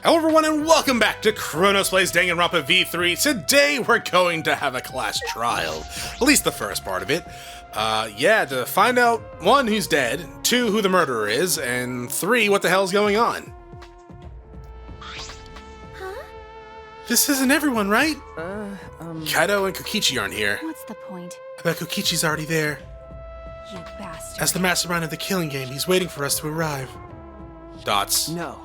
Hello everyone and welcome back to Chronos Plays Danganronpa V3. Today we're going to have a class trial. At least the first part of it. To find out, 1, who's dead, 2, who the murderer is, and 3, what the hell's going on. Huh? This isn't everyone, right? Kaido and Kokichi aren't here. What's the point? I bet Kokichi's already there. You bastard. As the mastermind of the killing game, he's waiting for us to arrive. Dots. No.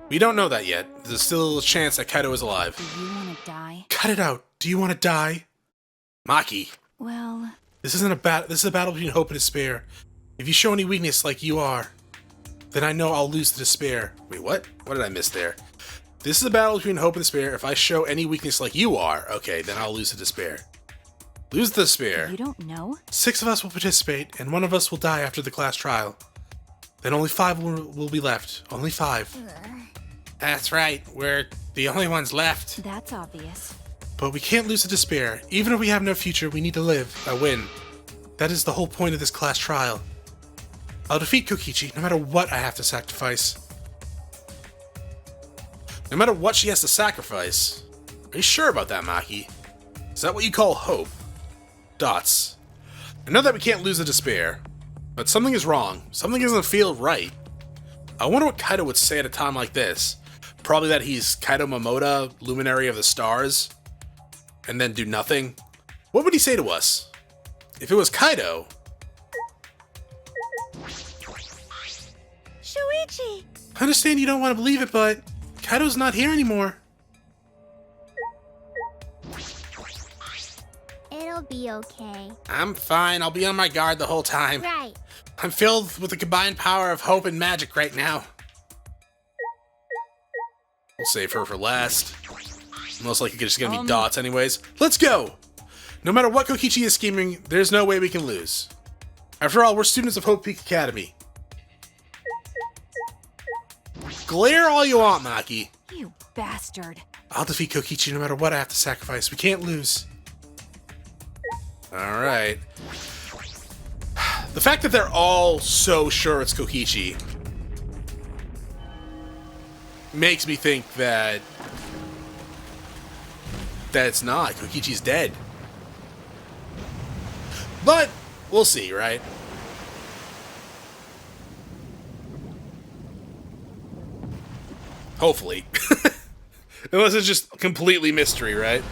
We don't know that yet. There's still a chance that Kaido is alive. Do you want to die? Cut it out. Do you want to die? Maki. Well... This is a battle between hope and despair. If you show any weakness like you are, then I know I'll lose the despair. Wait, what? What did I miss there? This is a battle between hope and despair. If I show any weakness like you are, okay, then I'll lose the despair. Lose the despair. You don't know? 6 of us will participate, and 1 of us will die after the class trial. Then only 5 will be left. Only 5. That's right. We're the only ones left. That's obvious. But we can't lose the despair. Even if we have no future, we need to live. Win. That is the whole point of this class trial. I'll defeat Kokichi, no matter what I have to sacrifice. No matter what she has to sacrifice? Are you sure about that, Maki? Is that what you call hope? Dots. I know that we can't lose the despair, but something is wrong. Something doesn't feel right. I wonder what Kaido would say at a time like this. Probably that he's Kaido Momoda, luminary of the stars, and then do nothing. What would he say to us? If it was Kaido... Shuichi! I understand you don't want to believe it, but Kaido's not here anymore. It'll be okay. I'm fine. I'll be on my guard the whole time. Right. I'm filled with the combined power of hope and magic right now. We'll save her for last. Most likely just gonna be Dots anyways. Let's go! No matter what Kokichi is scheming, there's no way we can lose. After all, we're students of Hope Peak Academy. Glare all you want, Maki. You bastard. I'll defeat Kokichi no matter what I have to sacrifice. We can't lose. Alright. The fact that they're all so sure it's Kokichi makes me think that it's not. Kokichi's dead. But we'll see, right? Hopefully. Unless it's just completely mystery, right?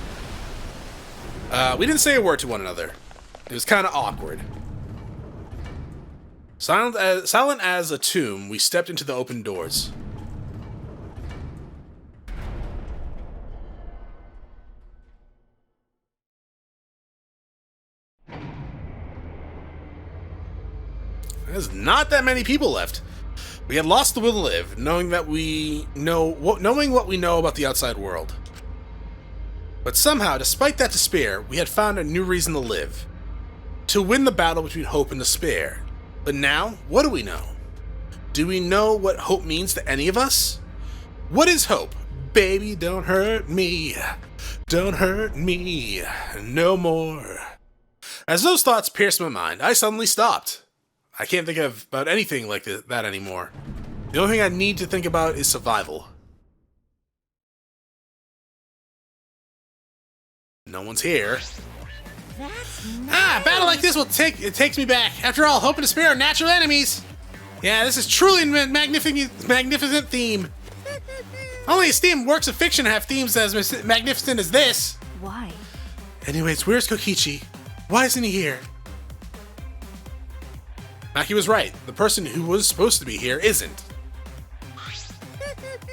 We didn't say a word to one another. It was kind of awkward. Silent as a tomb, we stepped into the open doors. There's not that many people left. We had lost the will to live, knowing what we know about the outside world. But somehow, despite that despair, we had found a new reason to live. To win the battle between hope and despair. But now, what do we know? Do we know what hope means to any of us? What is hope? Baby, don't hurt me. Don't hurt me no more. As those thoughts pierced my mind, I suddenly stopped. I can't think about anything like that anymore. The only thing I need to think about is survival. No one's here. A battle like this takes me back. After all, hope and despair are natural enemies. Yeah, this is truly a magnificent theme. Only esteemed works of fiction have themes as magnificent as this. Why? Anyways, where's Kokichi? Why isn't he here? Maki was right. The person who was supposed to be here isn't.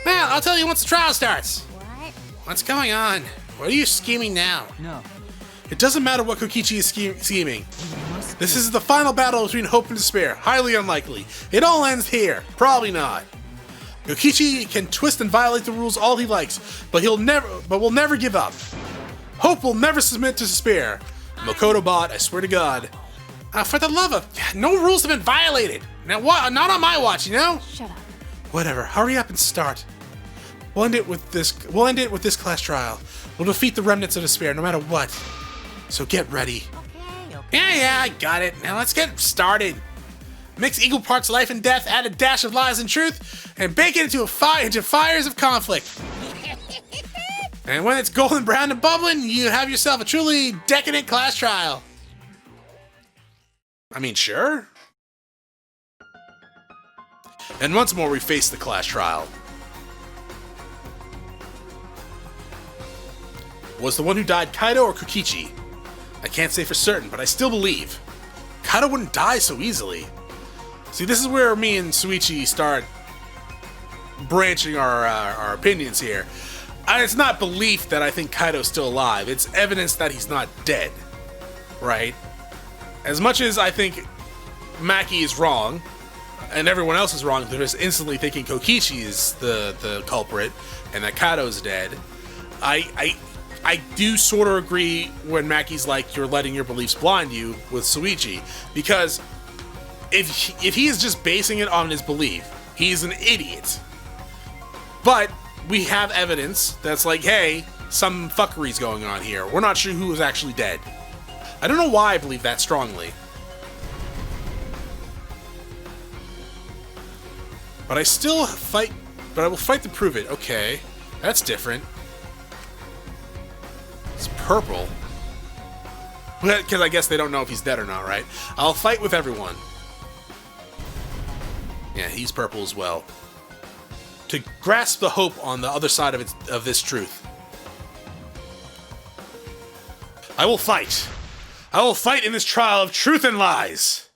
Well, I'll tell you once the trial starts. What? What's going on? What are you scheming now? No. It doesn't matter what Kokichi is scheming. This is the final battle between hope and despair. Highly unlikely. It all ends here. Probably not. Kokichi can twist and violate the rules all he likes, but will never give up. Hope will never submit to despair. Makoto bot, I swear to God. For the love of... No rules have been violated. Now what? Not on my watch, you know? Shut up. Whatever. Hurry up and start. We'll end it with this class trial. We'll defeat the remnants of despair, no matter what. So get ready. Okay. Yeah, I got it. Now let's get started. Mix equal parts life and death, add a dash of lies and truth, and bake it into fires of conflict. And when it's golden brown and bubbling, you have yourself a truly decadent class trial. I mean, sure. And once more, we face the class trial. Was the one who died Kaido or Kokichi? I can't say for certain, but I still believe. Kaido wouldn't die so easily. See, this is where me and Shuichi start branching our opinions here. It's not belief that I think Kaido's still alive. It's evidence that he's not dead. Right? As much as I think Maki is wrong, and everyone else is wrong, they're just instantly thinking Kokichi is the culprit, and that Kaido's dead. I do sort of agree when Maki's like, you're letting your beliefs blind you with Shuichi, because if he is just basing it on his belief, he's an idiot. But we have evidence that's like, hey, some fuckery's going on here. We're not sure who is actually dead. I don't know why I believe that strongly. But I still fight, but I will fight to prove it. Okay, that's different. It's purple. Because I guess they don't know if he's dead or not, right? I'll fight with everyone. Yeah, he's purple as well. To grasp the hope on the other side of this truth. I will fight. I will fight in this trial of truth and lies.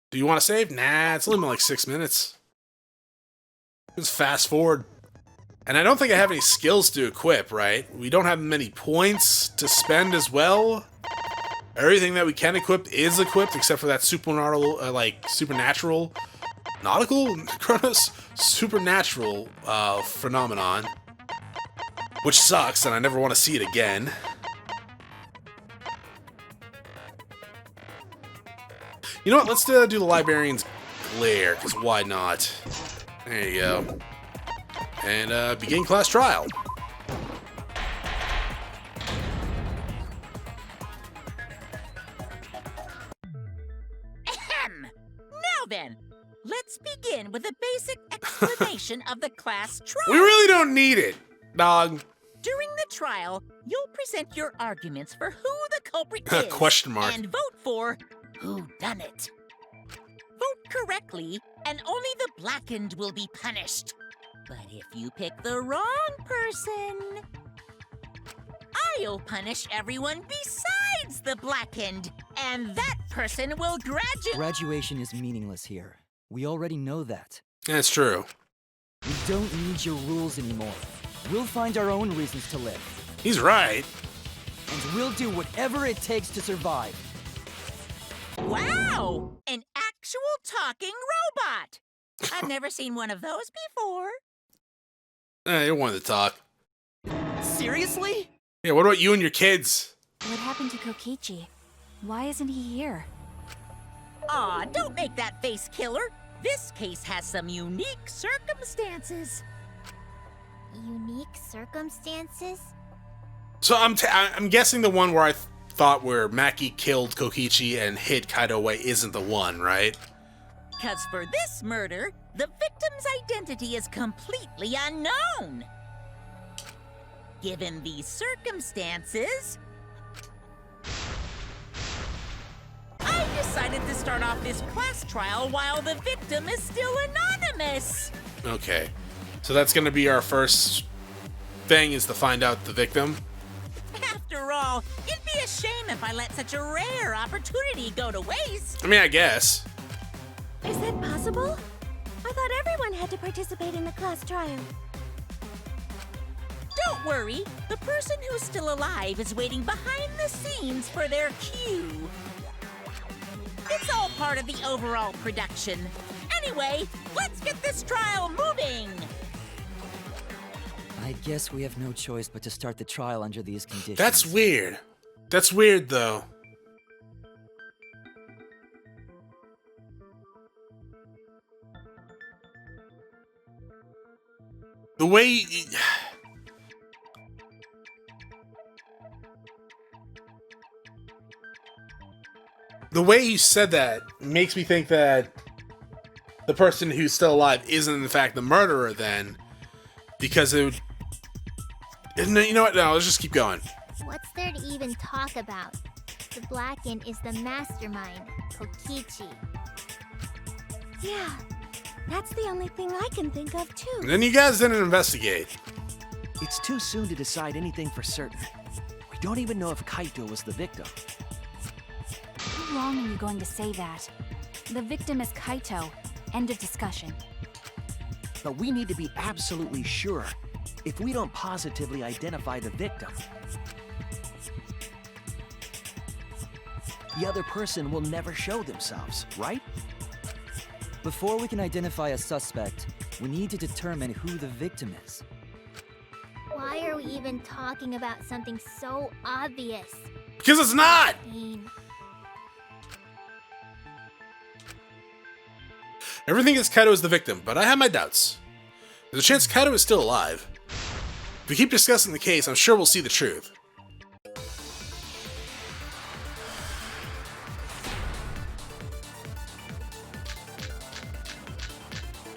Do you want to save? Nah, it's only been like 6 minutes. Let's fast forward. And I don't think I have any skills to equip, right? We don't have many points to spend as well. Everything that we can equip is equipped, except for that supernatural, nautical? Chronos? Supernatural phenomenon. Which sucks, and I never want to see it again. You know what? Let's do the Librarian's Glare, because why not? There you go. And begin class trial. Ahem! Now then, let's begin with a basic explanation of the class trial. We really don't need it, dog. During the trial, you'll present your arguments for who the culprit is. Question mark. And vote for who done it. Vote correctly, and only the blackened will be punished. But if you pick the wrong person, I'll punish everyone besides the blackened, and that person will graduate. Graduation is meaningless here. We already know that. That's true. We don't need your rules anymore. We'll find our own reasons to live. He's right. And we'll do whatever it takes to survive. Wow! An actual talking robot! I've never seen one of those before. You wanted to talk. Seriously? Yeah, what about you and your kids? What happened to Kokichi? Why isn't he here? Aw, don't make that face, killer. This case has some unique circumstances. Unique circumstances? So I'm guessing the one where I thought where Maki killed Kokichi and hid Kaido away isn't the one, right? Because for this murder, the victim's identity is completely unknown. Given these circumstances, I decided to start off this class trial while the victim is still anonymous. Okay. So that's gonna be our first thing, is to find out the victim? After all, it'd be a shame if I let such a rare opportunity go to waste. I mean, I guess. Is that possible? I thought everyone had to participate in the class trial. Don't worry, the person who's still alive is waiting behind the scenes for their cue. It's all part of the overall production. Anyway, let's get this trial moving! I guess we have no choice but to start the trial under these conditions. That's weird. That's weird, though. The way... the way you said that makes me think that the person who's still alive isn't in fact the murderer then, because it would... You know what? No, let's just keep going. What's there to even talk about? The Blackened is the mastermind, Kokichi. Yeah, that's the only thing I can think of, too. And then you guys didn't investigate. It's too soon to decide anything for certain. We don't even know if Kaito was the victim. How long are you going to say that? The victim is Kaito. End of discussion. But we need to be absolutely sure. If we don't positively identify the victim, the other person will never show themselves, right? Before we can identify a suspect, we need to determine who the victim is. Why are we even talking about something so obvious? Because it's not! I mean, Everything is Kaido is the victim, but I have my doubts. There's a chance Kaido is still alive. If we keep discussing the case, I'm sure we'll see the truth.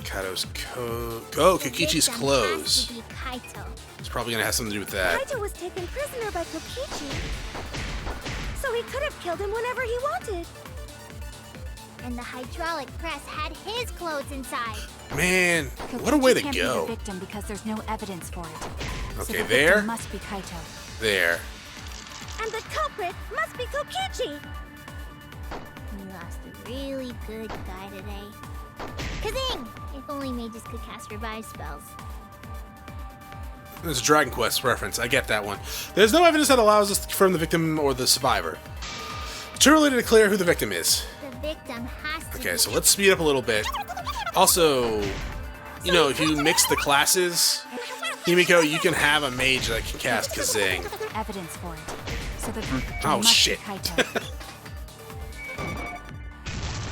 Kaido's Kokichi's victim clothes. has to be Kaito. It's probably gonna have something to do with that. Kaito was taken prisoner by Kokichi, so he could have killed him whenever he wanted. And the hydraulic press had his clothes inside. Man, what a way to Kokichi can't go. be the victim because there's no evidence for it. So Okay, the there. victim must be Kaito. There. And the culprit must be Kokichi. We lost a really good guy today. Kazing! If only mages could cast revive spells. There's a Dragon Quest reference. I get that one. There's no evidence that allows us to confirm the victim or the survivor. Too early to declare who the victim is. The victim has to Okay, be. so let's speed up a little bit. Also, you know, if you mix the classes, Himiko, you can have a mage that can cast Kazing. Evidence for it. So the victim Oh, must shit. be Kaito.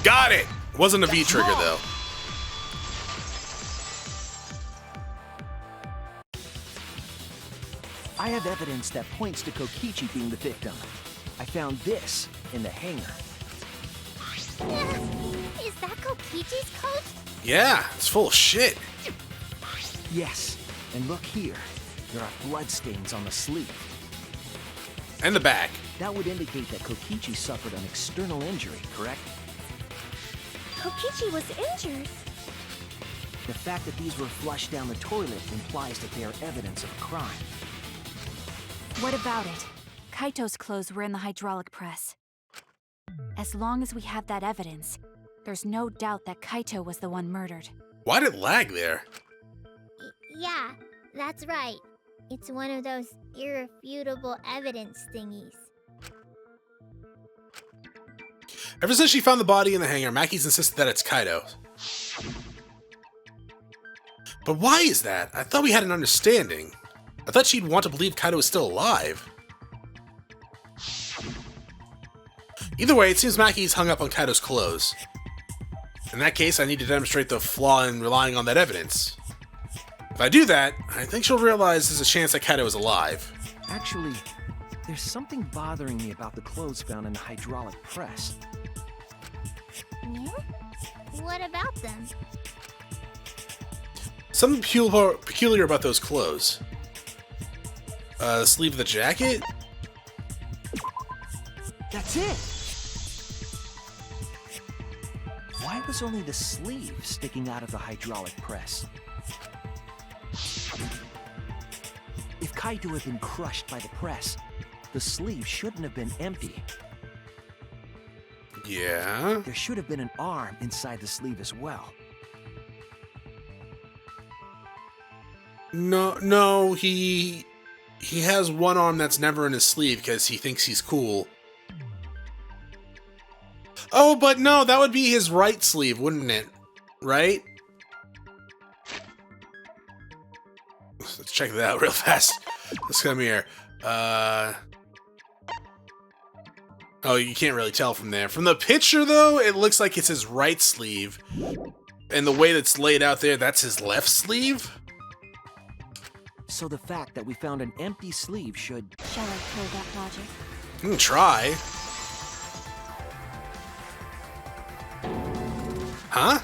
Got it! Wasn't a V trigger, though. I have evidence that points to Kokichi being the victim. I found this in the hangar. Is that Kokichi's coat? Yeah, it's full of shit. Yes, and look here. There are bloodstains on the sleeve. And the back. That would indicate that Kokichi suffered an external injury, correct? Kokichi was injured. The fact that these were flushed down the toilet implies that they are evidence of a crime. What about it? Kaito's clothes were in the hydraulic press. As long as we have that evidence, there's no doubt that Kaito was the one murdered. Why did it lag there? Yeah, that's right. It's one of those irrefutable evidence thingies. Ever since she found the body in the hangar, Maki's insisted that it's Kaido. But why is that? I thought we had an understanding. I thought she'd want to believe Kaido is still alive. Either way, it seems Maki's hung up on Kaido's clothes. In that case, I need to demonstrate the flaw in relying on that evidence. If I do that, I think she'll realize there's a chance that Kaido is alive. Actually, there's something bothering me about the clothes found in the hydraulic press. Yeah? What about them? Something peculiar about those clothes. The sleeve of the jacket? That's it! Why was only the sleeve sticking out of the hydraulic press? If Kaito had been crushed by the press, the sleeve shouldn't have been empty. Yeah. There should have been an arm inside the sleeve as well. No, he has one arm that's never in his sleeve because he thinks he's cool. Oh, but no, that would be his right sleeve, wouldn't it? Right? Let's check that out real fast. Let's come here. Oh, you can't really tell from there. From the picture, though, it looks like it's his right sleeve. And the way that's laid out there, that's his left sleeve? So the fact that we found an empty sleeve should... Shall I kill that logic? Try. Huh?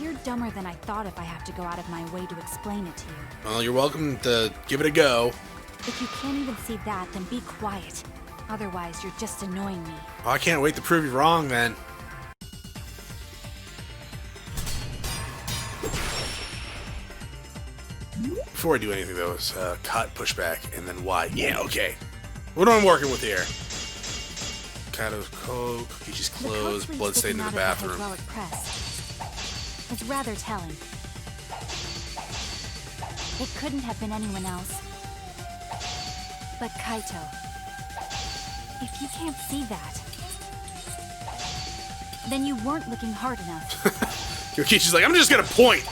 You're dumber than I thought if I have to go out of my way to explain it to you. Well, you're welcome to give it a go. If you can't even see that, then be quiet. Otherwise, you're just annoying me. Oh, I can't wait to prove you wrong, then. Before I do anything, though, is cut, pushback, and then Y. Yeah, okay. What am I working with here? Kaido's coat, Kokichi's clothes, blood stain in the bathroom. Hydraulic press. It's rather telling. It couldn't have been anyone else. But Kaito, if you can't see that, then you weren't looking hard enough. Kokichi's like, I'm just gonna point!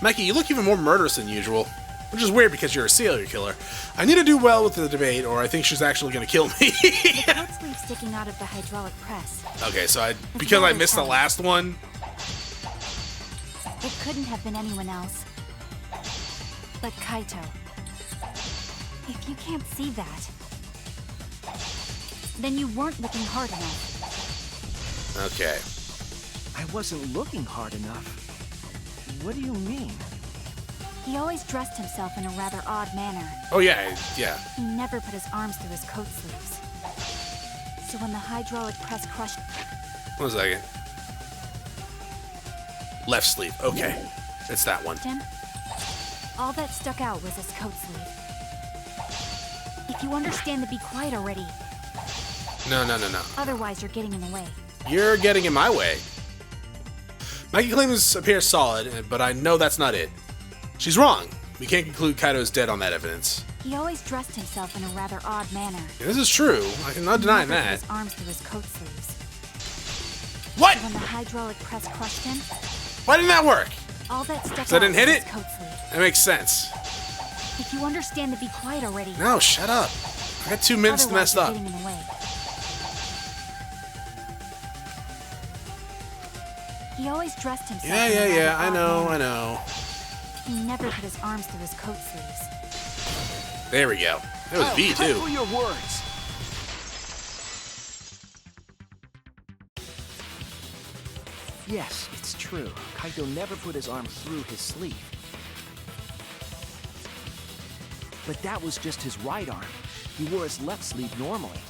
Maki, you look even more murderous than usual. Which is weird because you're a serial killer. I need to do well with the debate, or I think she's actually gonna kill me. The coat sleeve sticking out of the hydraulic press. Okay, so because I missed the last one. It couldn't have been anyone else. But Kaito, if you can't see that, then you weren't looking hard enough. Okay. I wasn't looking hard enough. What do you mean? He always dressed himself in a rather odd manner. Oh yeah, yeah. He never put his arms through his coat sleeves. So when the hydraulic press crushed... 1 second. Left sleeve. Okay. It's that one. him, all that stuck out was his coat sleeve. If you understand to be quiet already. No. Otherwise, you're getting in the way. You're getting in my way. Maki claims appears solid, but I know that's not it. She's wrong. We can't conclude Kaido's dead on that evidence. He always dressed himself in a rather odd manner. Yeah, this is true. I cannot deny He never put that. his arms through his coat sleeves. What? So when the hydraulic press crushed him, Why didn't that work? all that stuck So I out didn't hit was it? his coat sleeve. That makes sense. If you understand to be quiet already. No, shut up. I got 2 minutes to mess Otherwise, you're up. getting in the way. He always dressed himself. in a Yeah. rather I odd know. manner. He never put his arms through his coat sleeves. There we go. That was V careful too. your words. Yes, it's true. Kaito never put his arm through his sleeve. But that was just his right arm. He wore his left sleeve normally.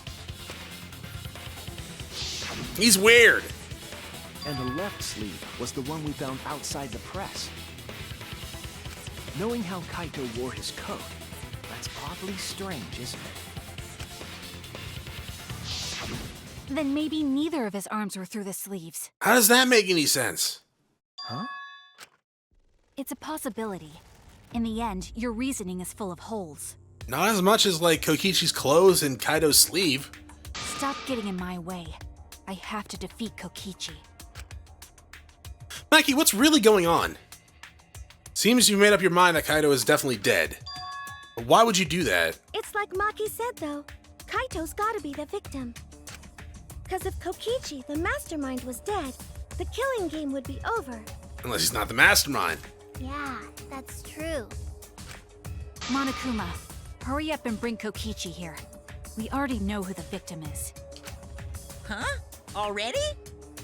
He's weird. And the left sleeve was the one we found outside the press. Knowing how Kaito wore his coat, that's awfully strange, isn't it? Then maybe neither of his arms were through the sleeves. How does that make any sense? Huh? It's a possibility. In the end, your reasoning is full of holes. Not as much as like Kokichi's clothes and Kaido's sleeve. Stop getting in my way. I have to defeat Kokichi. Maki, what's really going on? Seems you've made up your mind that Kaido is definitely dead. But why would you do that? It's like Maki said, though. Kaito's gotta be the victim. Because if Kokichi, the mastermind, was dead, the killing game would be over. Unless he's not the mastermind. Yeah, that's true. Monokuma, hurry up and bring Kokichi here. We already know who the victim is. Huh? Already?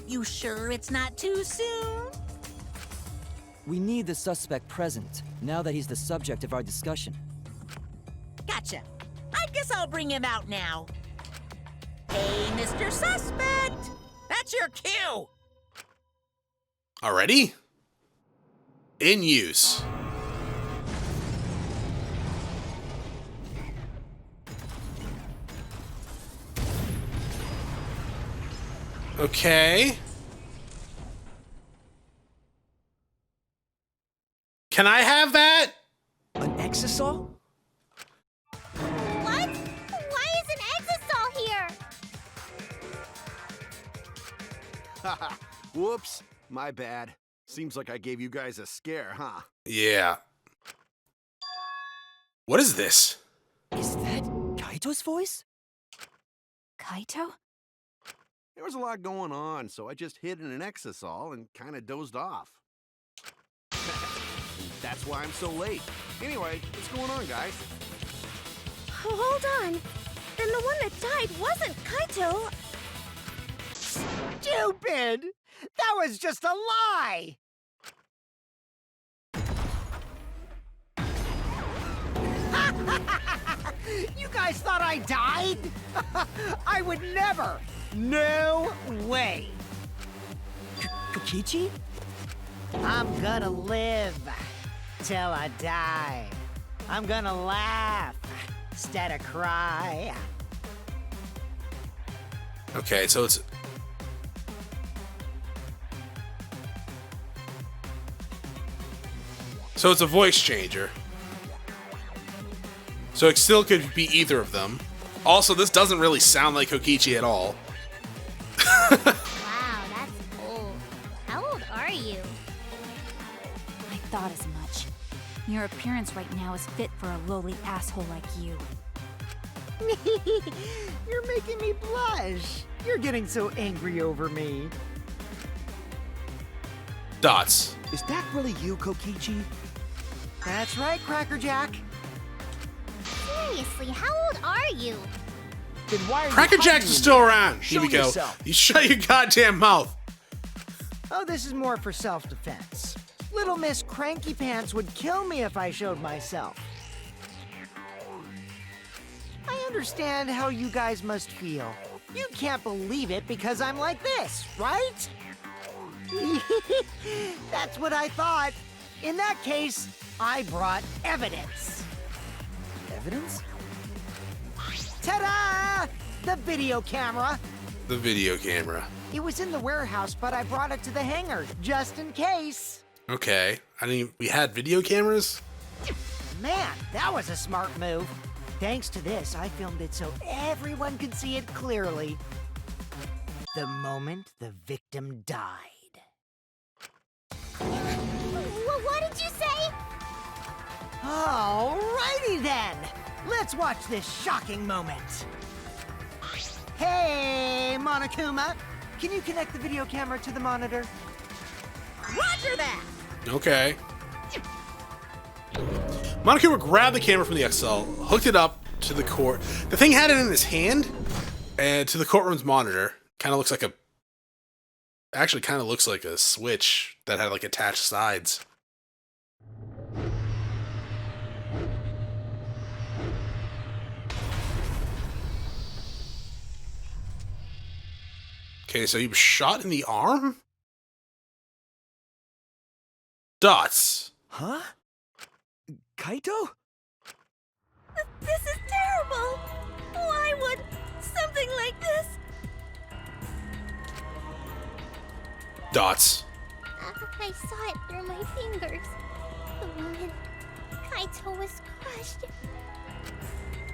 You sure it's not too soon? We need the suspect present, now that he's the subject of our discussion. Gotcha. I guess I'll bring him out now. Hey, Mr. Suspect! That's your cue! Already? In use. Okay. Can I have that? An exasaw? What? Why is an exasaw here? Haha, whoops. My bad. Seems like I gave you guys a scare, huh? Yeah. What is this? Is that Kaito's voice? Kaito? There was a lot going on, so I just hid in an exasol and kind of dozed off. That's why I'm so late. Anyway, what's going on, guys? Oh, hold on. Then the one that died wasn't Kaito. Stupid! was just a lie! You guys thought I died? I would never! No way! Kokichi? I'm gonna live till I die. I'm gonna laugh instead of cry. Okay, so it's... So it's a voice changer. So it still could be either of them. Also, this doesn't really sound like Kokichi at all. Wow, that's old. How old are you? I thought as much. Your appearance right now is fit for a lowly asshole like you. You're making me blush. You're getting so angry over me. Dots. Is that really you, Kokichi? That's right, Crackerjack. Seriously, how old are you? Then why are you Cracker Jacks hiding is still in there? around. Show Himiko. yourself. You shut your goddamn mouth. Oh, this is more for self-defense. Little Miss Cranky Pants would kill me if I showed myself. I understand how you guys must feel. You can't believe it because I'm like this, right? That's what I thought. In that case, I brought evidence. Evidence? Ta-da! The video camera. The video camera. It was in the warehouse, but I brought it to the hangar, just in case. Okay. I mean, we had video cameras? Man, that was a smart move. Thanks to this, I filmed it so everyone could see it clearly. The moment the victim died. What did you say? Alrighty then! Let's watch this shocking moment. Hey, Monokuma! Can you connect the video camera to the monitor? Roger that! Okay. Monokuma grabbed the camera from the exhilarating, hooked it up to the court. The thing had it in his hand, and to the courtroom's monitor. Kind of looks like a... Actually, kind of looks like a switch that had, like, attached sides. Okay, so he was shot in the arm? Dots. Huh? Kaito? This is terrible! Why would something like this? Dots. I saw it through my fingers. The moment Kaito was crushed.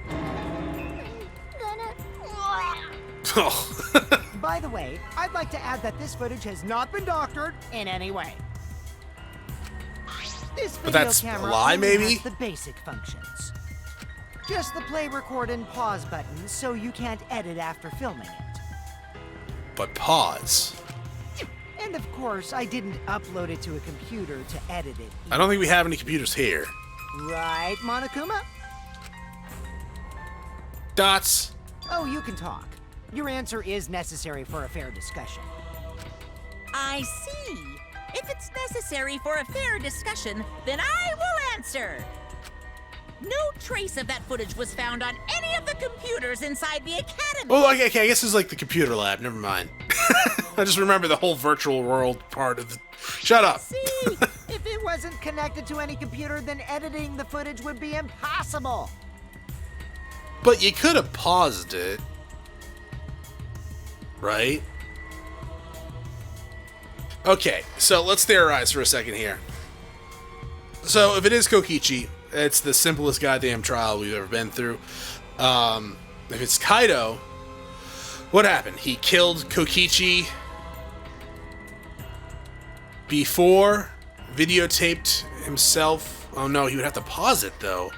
I'm gonna... Oh. By the way, I'd like to add that this footage has not been doctored in any way. This But video that's a camera lie, only maybe? has the basic functions. Just the play, record, and pause buttons, so you can't edit after filming it. But pause. And of course, I didn't upload it to a computer to edit it. I don't think we have any computers here. Right, Monokuma? Dots. Oh, you can talk. Your answer is necessary for a fair discussion. I see. If it's necessary for a fair discussion, then I will answer. No trace of that footage was found on any of the computers inside the academy. Oh, okay, I guess it's like the computer lab. Never mind. I just remember the whole virtual world part of the... Shut up. See, if it wasn't connected to any computer, then editing the footage would be impossible. But you could have paused it. Right? Okay, so let's theorize for a second here. So if it is Kokichi, it's the simplest goddamn trial we've ever been through. If it's Kaido, what happened? He killed Kokichi before, videotaped himself. Oh no, he would have to pause it though.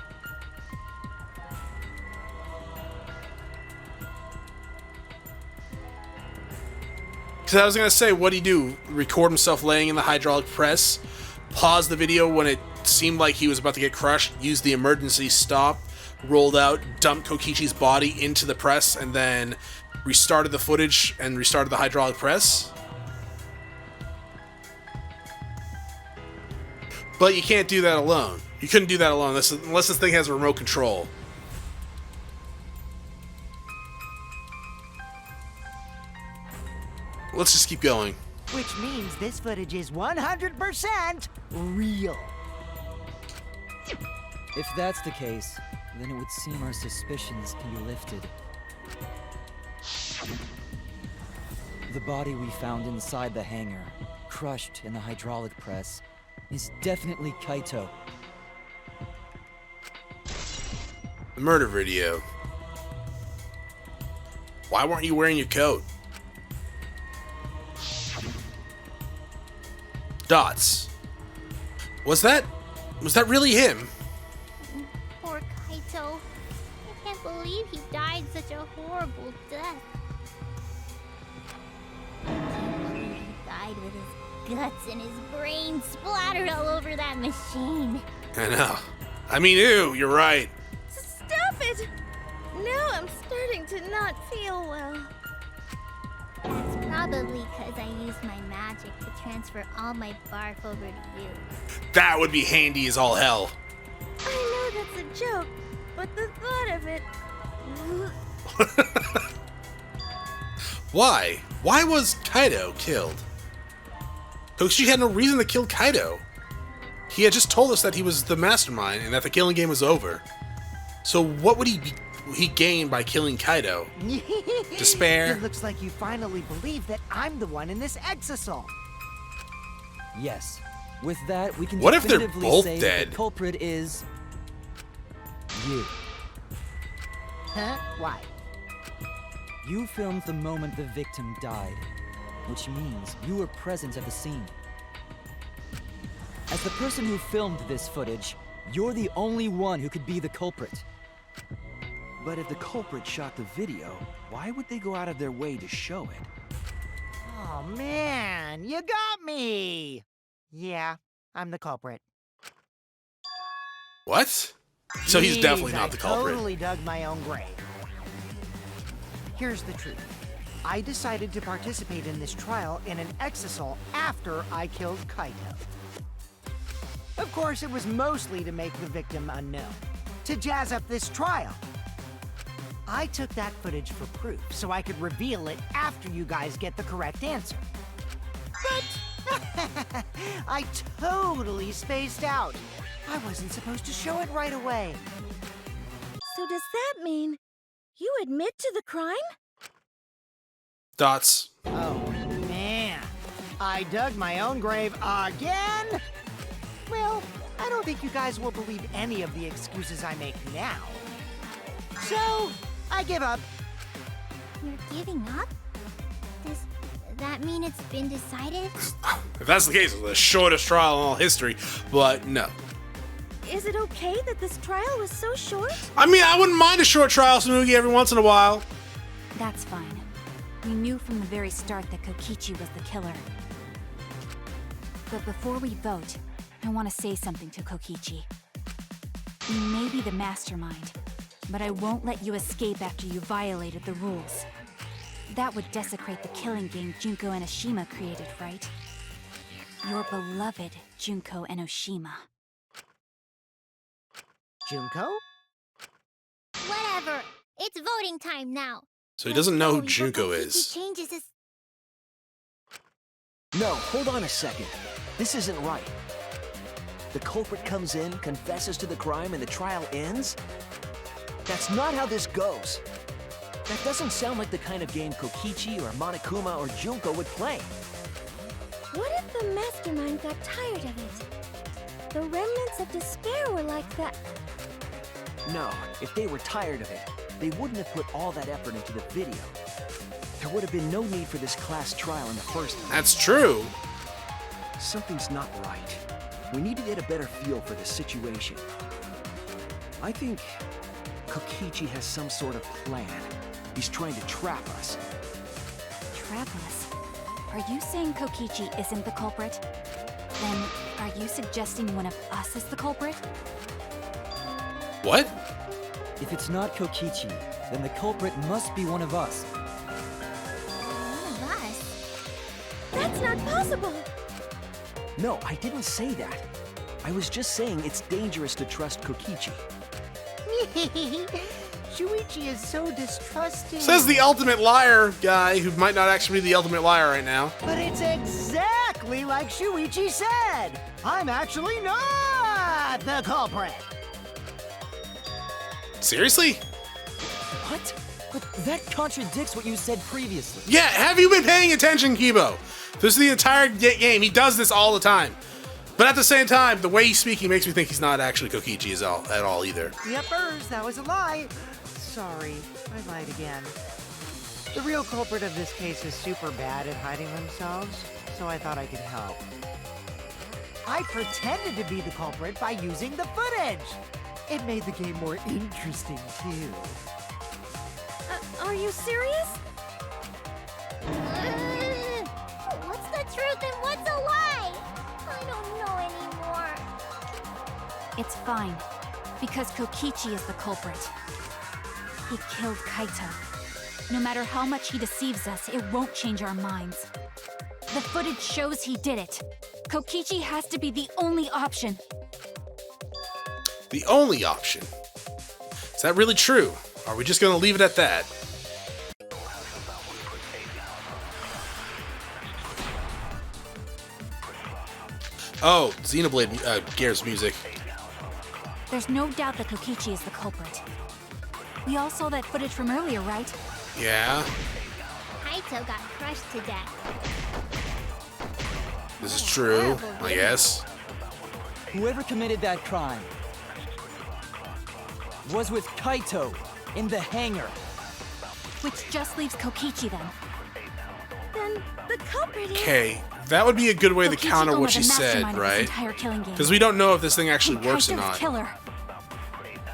Because I was going to say, what'd he do? Record himself laying in the hydraulic press, pause the video when it seemed like he was about to get crushed, use the emergency stop, rolled out, dumped Kokichi's body into the press, and then restarted the footage and restarted the hydraulic press? But you can't do that alone. You couldn't do that alone unless this thing has a remote control. Let's just keep going. Which means this footage is 100% real. If that's the case, then it would seem our suspicions can be lifted. The body we found inside the hangar, crushed in the hydraulic press, is definitely Kaito. The murder video. Why weren't you wearing your coat? Dots. Was that really him? Poor Kaito. I can't believe he died such a horrible death. I can't believe he died with his guts and his brains splattered all over that machine. I know. I mean, ew, you're right. Stop it! Now I'm starting to not feel well. That's probably because I used my magic to transfer all my barf over to you. That would be handy as all hell. I know that's a joke, but the thought of it... Why? Why was Kaido killed? Kokichi had no reason to kill Kaido. He had just told us that he was the mastermind and that the killing game was over. So what would he gain by killing Kaido? Despair? It looks like you finally believe that I'm the one in this exasaw. Yes. With that, we can What if they're definitively both say dead? that the culprit is... you. Huh? Why? You filmed the moment the victim died, which means you were present at the scene. As the person who filmed this footage, you're the only one who could be the culprit. But if the culprit shot the video, why would they go out of their way to show it? Oh man, you got me! Yeah, I'm the culprit. What? So he's definitely Jeez, not the culprit. I totally dug my own grave. Here's the truth. I decided to participate in this trial in an exasol after I killed Kaito. Of course, it was mostly to make the victim unknown, to jazz up this trial. I took that footage for proof, so I could reveal it after you guys get the correct answer. But I totally spaced out. I wasn't supposed to show it right away. So does that mean you admit to the crime? Dots. Oh, man. I dug my own grave again? Well, I don't think you guys will believe any of the excuses I make now. So, I give up. You're giving up? Does that mean it's been decided? If that's the case, it's the shortest trial in all history, but no. Is it okay that this trial was so short? I mean, I wouldn't mind a short trial Smoogie every once in a while. That's fine. We knew from the very start that Kokichi was the killer. But before we vote, I want to say something to Kokichi. You may be the mastermind, but I won't let you escape after you violated the rules. That would desecrate the killing game Junko and Oshima created, right? Your beloved Junko and Oshima. Junko? Whatever. It's voting time now. So he doesn't know who Before Junko Kokichi is. changes his... No, hold on a second. This isn't right. The culprit comes in, confesses to the crime, and the trial ends? That's not how this goes. That doesn't sound like the kind of game Kokichi or Monokuma or Junko would play. What if the mastermind got tired of it? The remnants of despair were like that. No, if they were tired of it, they wouldn't have put all that effort into the video. There would have been no need for this class trial in the first place. That's true. Something's not right. We need to get a better feel for the situation. I think Kokichi has some sort of plan. He's trying to trap us. Trap us? Are you saying Kokichi isn't the culprit? Then, are you suggesting one of us is the culprit? What? If it's not Kokichi, then the culprit must be one of us. One of us? That's not possible. No, I didn't say that. I was just saying it's dangerous to trust Kokichi. Shuichi is so distrusting. Says the ultimate liar guy who might not actually be the ultimate liar right now. But it's exactly like Shuichi said. I'm actually not the culprit. Seriously? What? But that contradicts what you said previously. Yeah, have you been paying attention, Kibo? This is the entire game. He does this all the time. But at the same time, the way he's speaking makes me think he's not actually Kokichi at all either. Yepers, that was a lie. Sorry, I lied again. The real culprit of this case is super bad at hiding themselves, so I thought I could help. I pretended to be the culprit by using the footage. It made the game more interesting, too. Are you serious? What's the truth and what's a lie? I don't know anymore. It's fine, because Kokichi is the culprit. He killed Kaito. No matter how much he deceives us, it won't change our minds. The footage shows he did it. Kokichi has to be the only option. The only option? Is that really true? Are we just gonna leave it at that? Oh, Xenoblade Gears music. There's no doubt that Kokichi is the culprit. We all saw that footage from earlier, right? Yeah, Kaito got crushed to death. this is true, I guess. Whoever committed that crime was with Kaito in the hangar. Which just leaves Kokichi then. Then the culprit is... Okay, that would be a good way to Kokichi counter Oma, what the she said, mastermind of this right? entire killing game. Because we don't know if this thing actually And works or Kaito's not. Killer.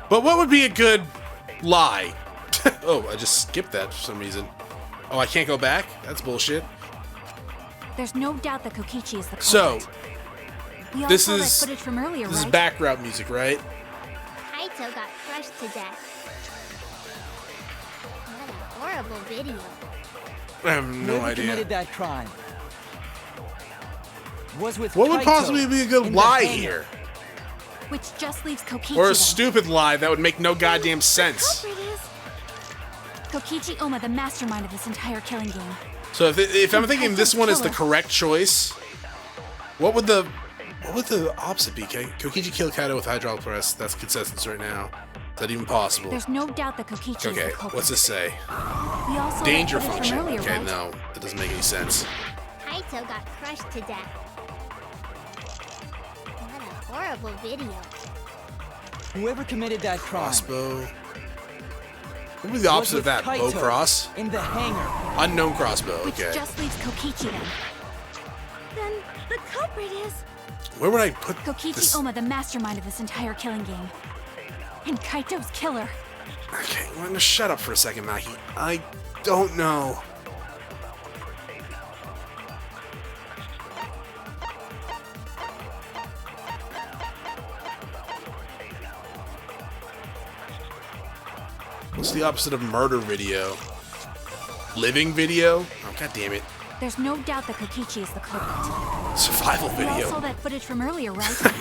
But what would be a good lie? Oh, I just skipped that for some reason. Oh, I can't go back? That's bullshit. There's no doubt that Kokichi is the culprit. So, we all this saw that is footage from earlier, this is right? background music, right? Kaito got crushed to death. What a horrible video. I have no Whoever idea. committed that crime was with What would Kaito possibly be a good in the lie hangar. here? Which just leaves Kokichi Or a then. stupid lie that would make no goddamn sense. Culprit is... Kokichi Oma, the mastermind of this entire killing game. So if I'm thinking this one is the Killer. correct choice, what would the opposite be? Kokichi killed Kaido with hydraulic press. That's consensus right now. Is that even possible? There's no doubt that Kokichi is Okay, the culprit. what's this say? We all saw Danger that footage function. from earlier, Okay, right? no, that doesn't make any sense. Kaito got crushed to death. What a horrible video. Whoever committed that crime Crossbow. What would be the was opposite of with that? Bow Kaito cross? in the hangar. Unknown crossbow, Which okay. just leaves Kokichi then. Then the culprit is... Where would I put Kokichi this? Oma, the mastermind of this entire killing game. And Kaito's killer. Okay, well, just shut up for a second, Maki. I don't know. What's the opposite of murder video? Living video? Oh, god damn it. There's no doubt that Kokichi is the culprit. Survival We all saw video. that footage from earlier, right?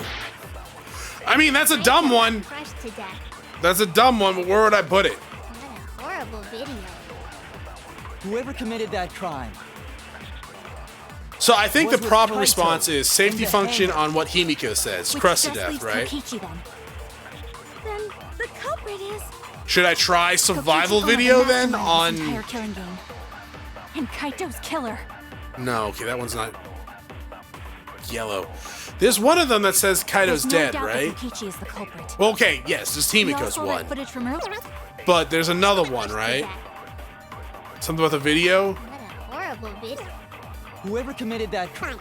I mean, that's a dumb one. Crushed to death. That's a dumb one, but where would I put it? What a horrible video. Whoever committed that crime So I think the Was with proper Kaito response is in safety the function hangar. on what Himiko says. Which Crushed to just death, leaves right? Kokichi then. Then the culprit is... Should I try survival Kokichi Oma, the video then mastermind of this on... entire killing game. And Kaito's killer. No, okay, that one's not yellow. There's one of them that says Kaido's There's no dead, doubt right? that Kokichi is the culprit. Well, okay, yes, there's We all Himiko's saw one. that footage from earlier. But there's another one, right? Something with a video? What a horrible video. Whoever committed that crime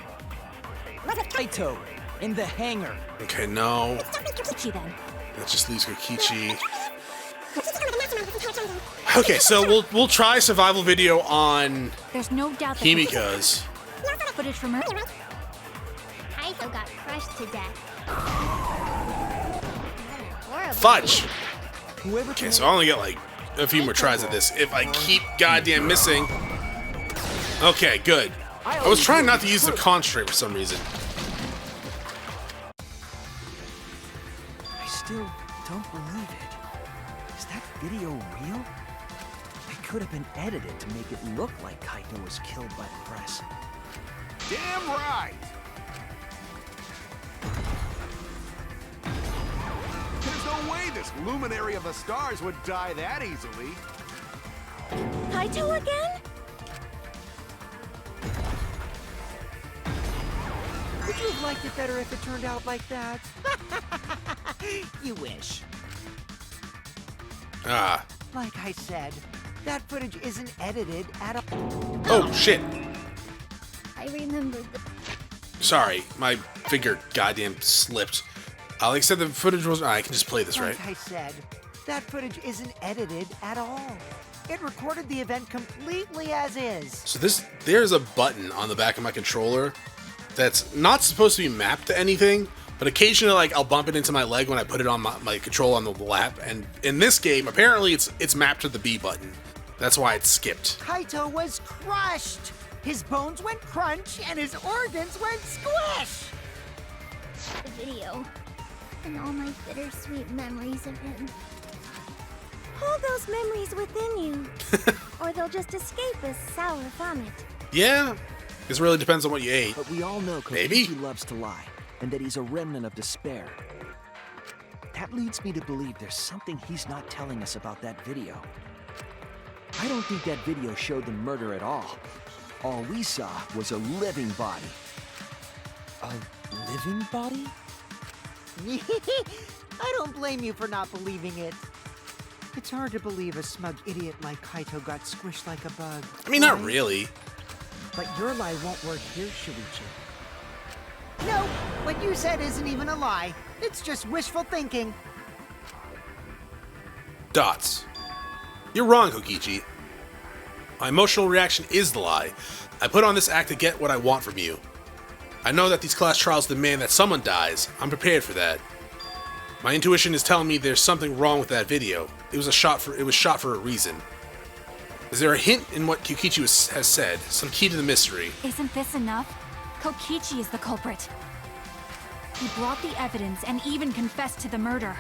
was with Kaito in the hangar. Okay, no. Kokichi then. That just leaves Kokichi. Okay, so we'll try survival video on There's no doubt that Himiko's. footage from earlier. Kaito got crushed to death. What a horrible Fudge! Whoever Okay, committed so I only get like a few more tries at this. If I keep goddamn missing. Okay, good. I was trying not to use the concentrate for some reason. still don't believe it. Is that video real? It could have been edited to make it look like Kaito was killed by the press. Damn right! There's no way this luminary of the stars would die that easily. Kaito again? Would you have liked it better if it turned out like that? You wish. Ah. Like I said, that footage isn't edited at all. Oh, shit. I remembered the. Sorry, my finger goddamn slipped. Like I said, the footage was... I can just play this, right? Like I said, that footage isn't edited at all. It recorded the event completely as is. So there's a button on the back of my controller that's not supposed to be mapped to anything, but occasionally, like, I'll bump it into my leg when I put it on my control on the lap, and in this game, apparently it's mapped to the B button. That's why it's skipped. Kaito was crushed! His bones went crunch, and his organs went squish! The video. And all my bittersweet memories of him. Hold those memories within you, or they'll just escape as sour vomit. Yeah, this really depends on what you ate. But we all know Maybe. Kokichi loves to lie, and that he's a remnant of despair. That leads me to believe there's something he's not telling us about that video. I don't think that video showed the murder at all. All we saw was a living body. A living body? I don't blame you for not believing it. It's hard to believe a smug idiot like Kaito got squished like a bug. I mean, not right? really. But your lie won't work here, Shuichi. No, what you said isn't even a lie. It's just wishful thinking. Dots. You're wrong, Kokichi. My emotional reaction is the lie. I put on this act to get what I want from you. I know that these class trials demand that someone dies. I'm prepared for that. My intuition is telling me there's something wrong with that video. It was shot for a reason. Is there a hint in what Kokichi has said? Some key to the mystery? Isn't this enough? Kokichi is the culprit. He brought the evidence and even confessed to the murder.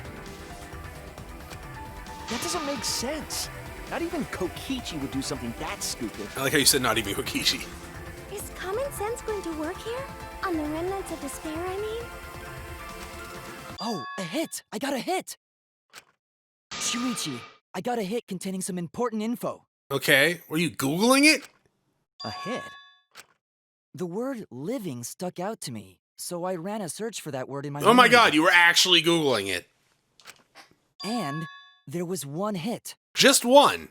That doesn't make sense. Not even Kokichi would do something that stupid. I like how you said not even Kokichi. Is common sense going to work here? On the remnants of despair, I mean? Oh, a hit! I got a hit! Shuichi, I got a hit containing some important info. Okay, were you Googling it? A hit? The word living stuck out to me, so I ran a search for that word in my Oh my memory. god, you were actually Googling it. And there was one hit. Just one.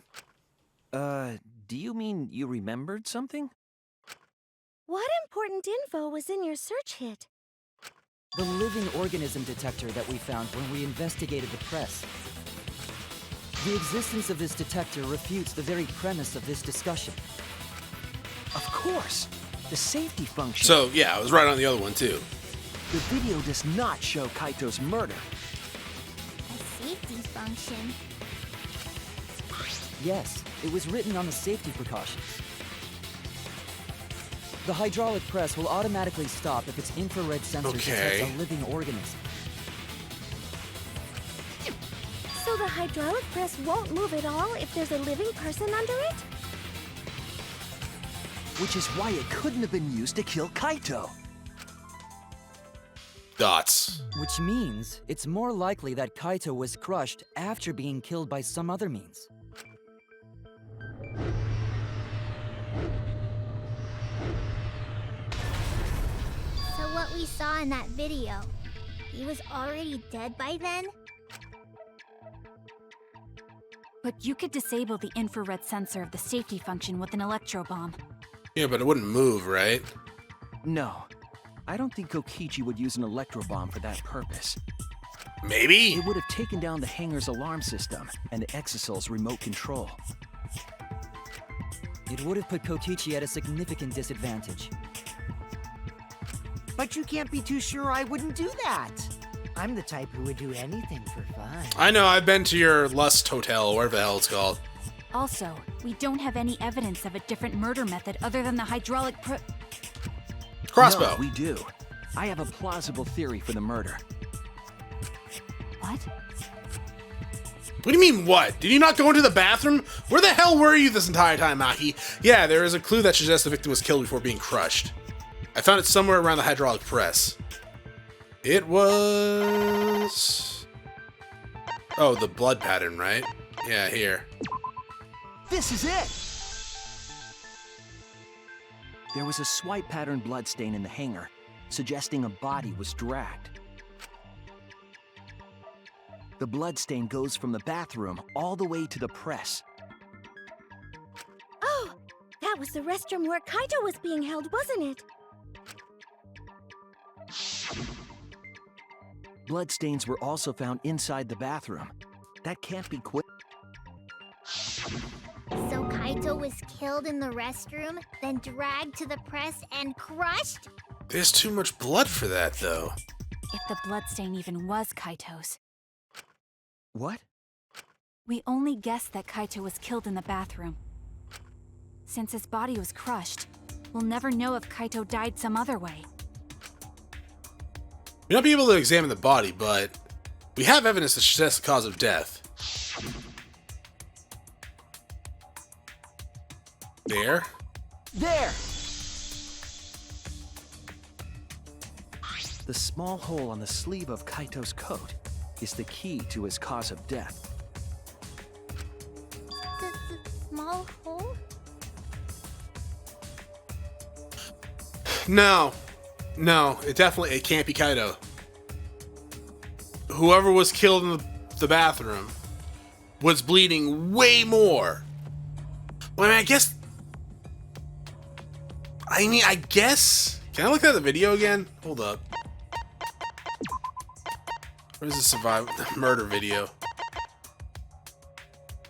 Do you mean you remembered something? What important info was in your search hit? The living organism detector that we found when we investigated the press. The existence of this detector refutes the very premise of this discussion. Of course! The safety function. So, yeah, I was right on the other one, too. The video does not show Kaito's murder. A safety function. Yes, it was written on the safety precautions. The hydraulic press will automatically stop if its infrared sensor detects a living organism. So the hydraulic press won't move at all if there's a living person under it? Which is why it couldn't have been used to kill Kaito. Dots. Which means it's more likely that Kaito was crushed after being killed by some other means. So what we saw in that video, he was already dead by then? But you could disable the infrared sensor of the safety function with an electro bomb. Yeah, but it wouldn't move, right? No. I don't think Kokichi would use an electro bomb for that purpose. Maybe? It would have taken down the hangar's alarm system and the exasaw's remote control. It would have put Kokichi at a significant disadvantage. But you can't be too sure I wouldn't do that. I'm the type who would do anything for fun. I know, I've been to your Lust Hotel, whatever the hell it's called. Also, we don't have any evidence of a different murder method other than the hydraulic Crossbow. No, we do. I have a plausible theory for the murder. What? What do you mean, what? Did you not go into the bathroom? Where the hell were you this entire time, Maki? Yeah, there is a clue that suggests the victim was killed before being crushed. I found it somewhere around the hydraulic press. It was... Oh, the blood pattern, right? Yeah, here. This is it! There was a swipe pattern bloodstain in the hangar, suggesting a body was dragged. The bloodstain goes from the bathroom all the way to the press. Oh, that was the restroom where Kaito was being held, wasn't it? Bloodstains were also found inside the bathroom. That can't be quick. So Kaito was killed in the restroom, then dragged to the press and crushed? There's too much blood for that, though. If the bloodstain even was Kaito's. What? We only guessed that Kaito was killed in the bathroom. Since his body was crushed, we'll never know if Kaito died some other way. We may not be able to examine the body, but we have evidence that suggests the cause of death. There. There! The small hole on the sleeve of Kaito's coat is the key to his cause of death. The small hole? No, it can't be Kaito. Whoever was killed in the bathroom was bleeding way more. Well, I guess. Can I look at the video again? Hold up. Where's the survival murder video?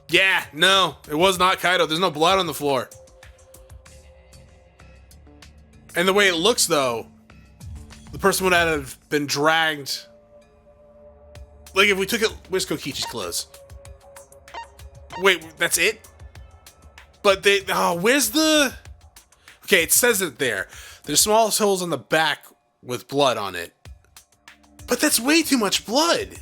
Yeah, no, it was not Kaito. There's no blood on the floor. And the way it looks, though, the person would have been dragged. Like, if we took it... Where's Kokichi's clothes? Wait, that's it? But they... Oh, where's the... Okay, it says it there. There's small holes on the back with blood on it. But that's way too much blood.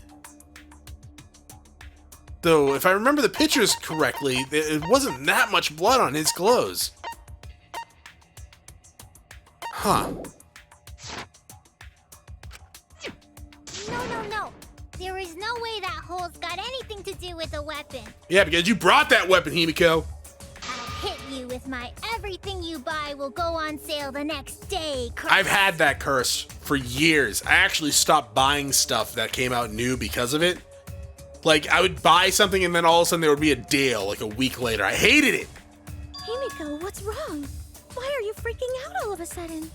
Though, if I remember the pictures correctly, it wasn't that much blood on his clothes. Huh. No. There is no way that hole's got anything to do with a weapon. Yeah, because you brought that weapon, Himiko. I'll hit you with my everything you buy will go on sale the next day curse. I've had that curse for years. I actually stopped buying stuff that came out new because of it. Like, I would buy something and then all of a sudden there would be a deal like a week later. I hated it. Himiko, what's wrong? Why are you freaking out all of a sudden?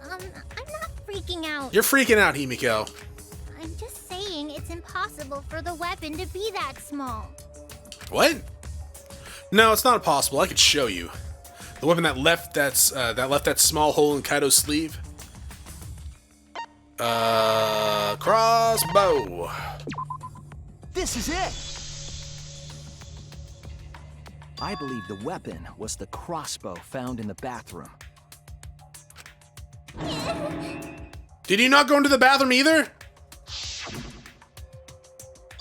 I'm not freaking out. You're freaking out, Himiko. I'm just saying it's impossible for the weapon to be that small. What? No, it's not impossible. I could show you. The weapon that left that small hole in Kaito's sleeve. Crossbow. This is it! I believe the weapon was the crossbow found in the bathroom. Did you not go into the bathroom either?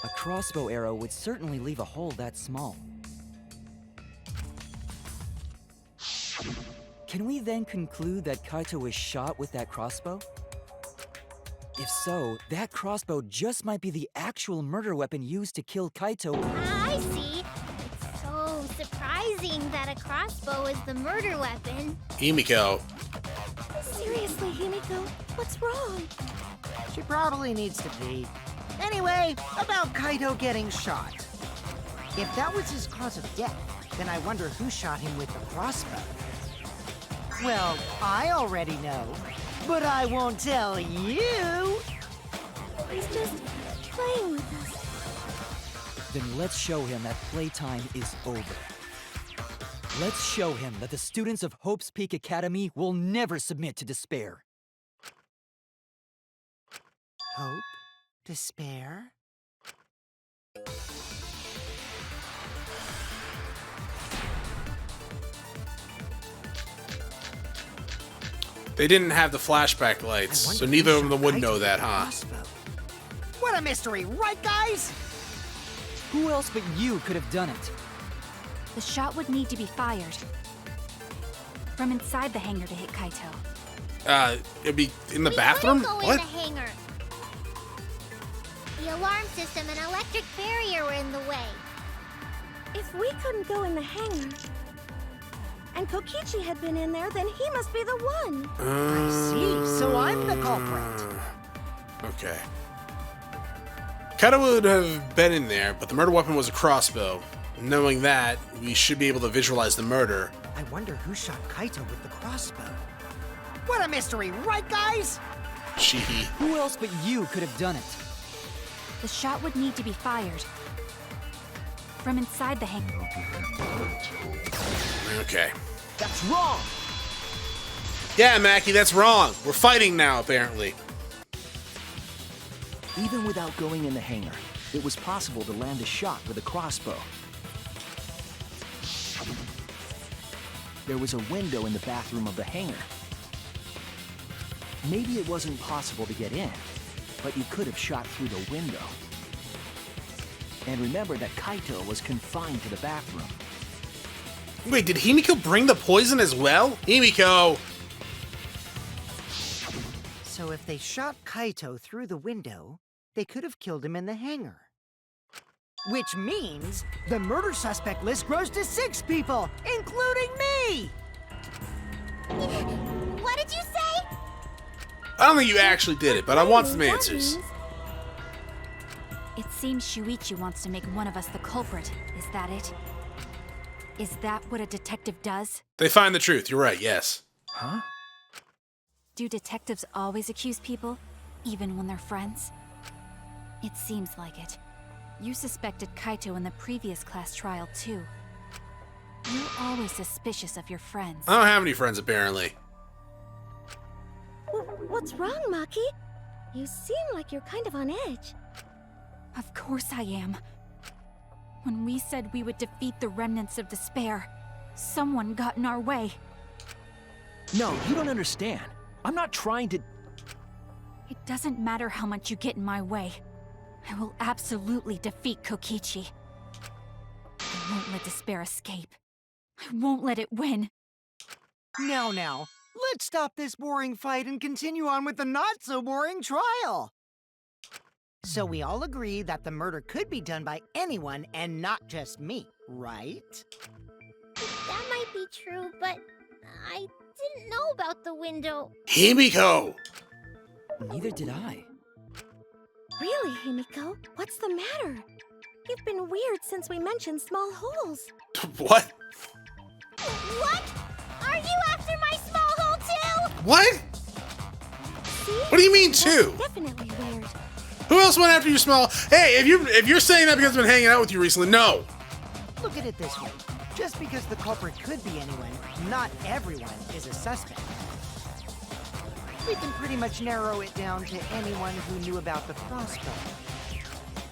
A crossbow arrow would certainly leave a hole that small. Can we then conclude that Kaito was shot with that crossbow? If so, that crossbow just might be the actual murder weapon used to kill Kaito. I see. It's so surprising that a crossbow is the murder weapon. Himiko. Seriously, Himiko, what's wrong? She probably needs to pee. Anyway, about Kaito getting shot. If that was his cause of death, then I wonder who shot him with the crossbow. Well, I already know, but I won't tell you. He's just playing with us. Then let's show him that playtime is over. Let's show him that the students of Hope's Peak Academy will never submit to despair. Hope? Despair? They didn't have the flashback lights, so neither of them would know that, huh? What a mystery, right, guys? Who else but you could have done it? The shot would need to be fired from inside the hangar to hit Kaito. It'd be in the We bathroom? couldn't go What? in the hangar. The alarm system and electric barrier were in the way. If we couldn't go in the hangar, and Kokichi had been in there, then he must be the one. I see, so I'm the culprit. Okay. Kaido would have been in there, but the murder weapon was a crossbow. Knowing that, we should be able to visualize the murder. I wonder who shot Kaito with the crossbow. What a mystery, right, guys? She. Who else but you could have done it? The shot would need to be fired from inside the hangar. Okay. That's wrong! Yeah, Maki, that's wrong. We're fighting now, apparently. Even without going in the hangar, it was possible to land a shot with a crossbow. There was a window in the bathroom of the hangar. Maybe it wasn't possible to get in, but you could have shot through the window. And remember that Kaito was confined to the bathroom. Wait, did Himiko bring the poison as well? Himiko! So if they shot Kaito through the window, they could have killed him in the hangar. Which means the murder suspect list grows to 6 people, including me! What did you say? I don't think you actually did it, but I want some That answers. means- It seems Shuichi wants to make one of us the culprit. Is that it? Is that what a detective does? They find the truth, you're right, yes. Huh? Do detectives always accuse people, even when they're friends? It seems like it. You suspected Kaito in the previous class trial, too. You're always suspicious of your friends. I don't have any friends, apparently. What's wrong, Maki? You seem like you're kind of on edge. Of course I am. When we said we would defeat the remnants of despair, someone got in our way. No, you don't understand. I'm not trying to... It doesn't matter how much you get in my way. I will absolutely defeat Kokichi. I won't let despair escape. I won't let it win. Now, let's stop this boring fight and continue on with the not-so-boring trial. So we all agree that the murder could be done by anyone and not just me, right? That might be true, but I didn't know about the window. Himiko! Neither did I. Really, Himiko? What's the matter? You've been weird since we mentioned small holes. What? What? Are you after my small hole too? What? See? What do you mean, That's too? Definitely weird. Who else went after you, small? Hey, if you're saying that because I've been hanging out with you recently, no. Look at it this way. Just because the culprit could be anyone, not everyone is a suspect. We can pretty much narrow it down to anyone who knew about the crossbow.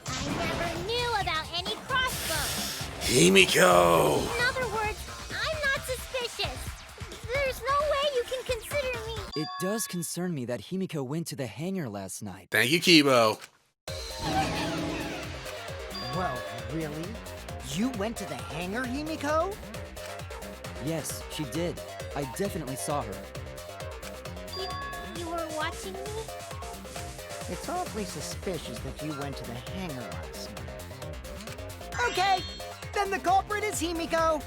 I never knew about any crossbows. Himiko! In other words, I'm not suspicious. There's no way you can consider me. It does concern me that Himiko went to the hangar last night. Thank you, Kibo. Well, really? You went to the hangar, Himiko? Yes, she did. I definitely saw her. You were watching me? It's awfully suspicious that you went to the hangar last night. Okay, then the culprit is Himiko.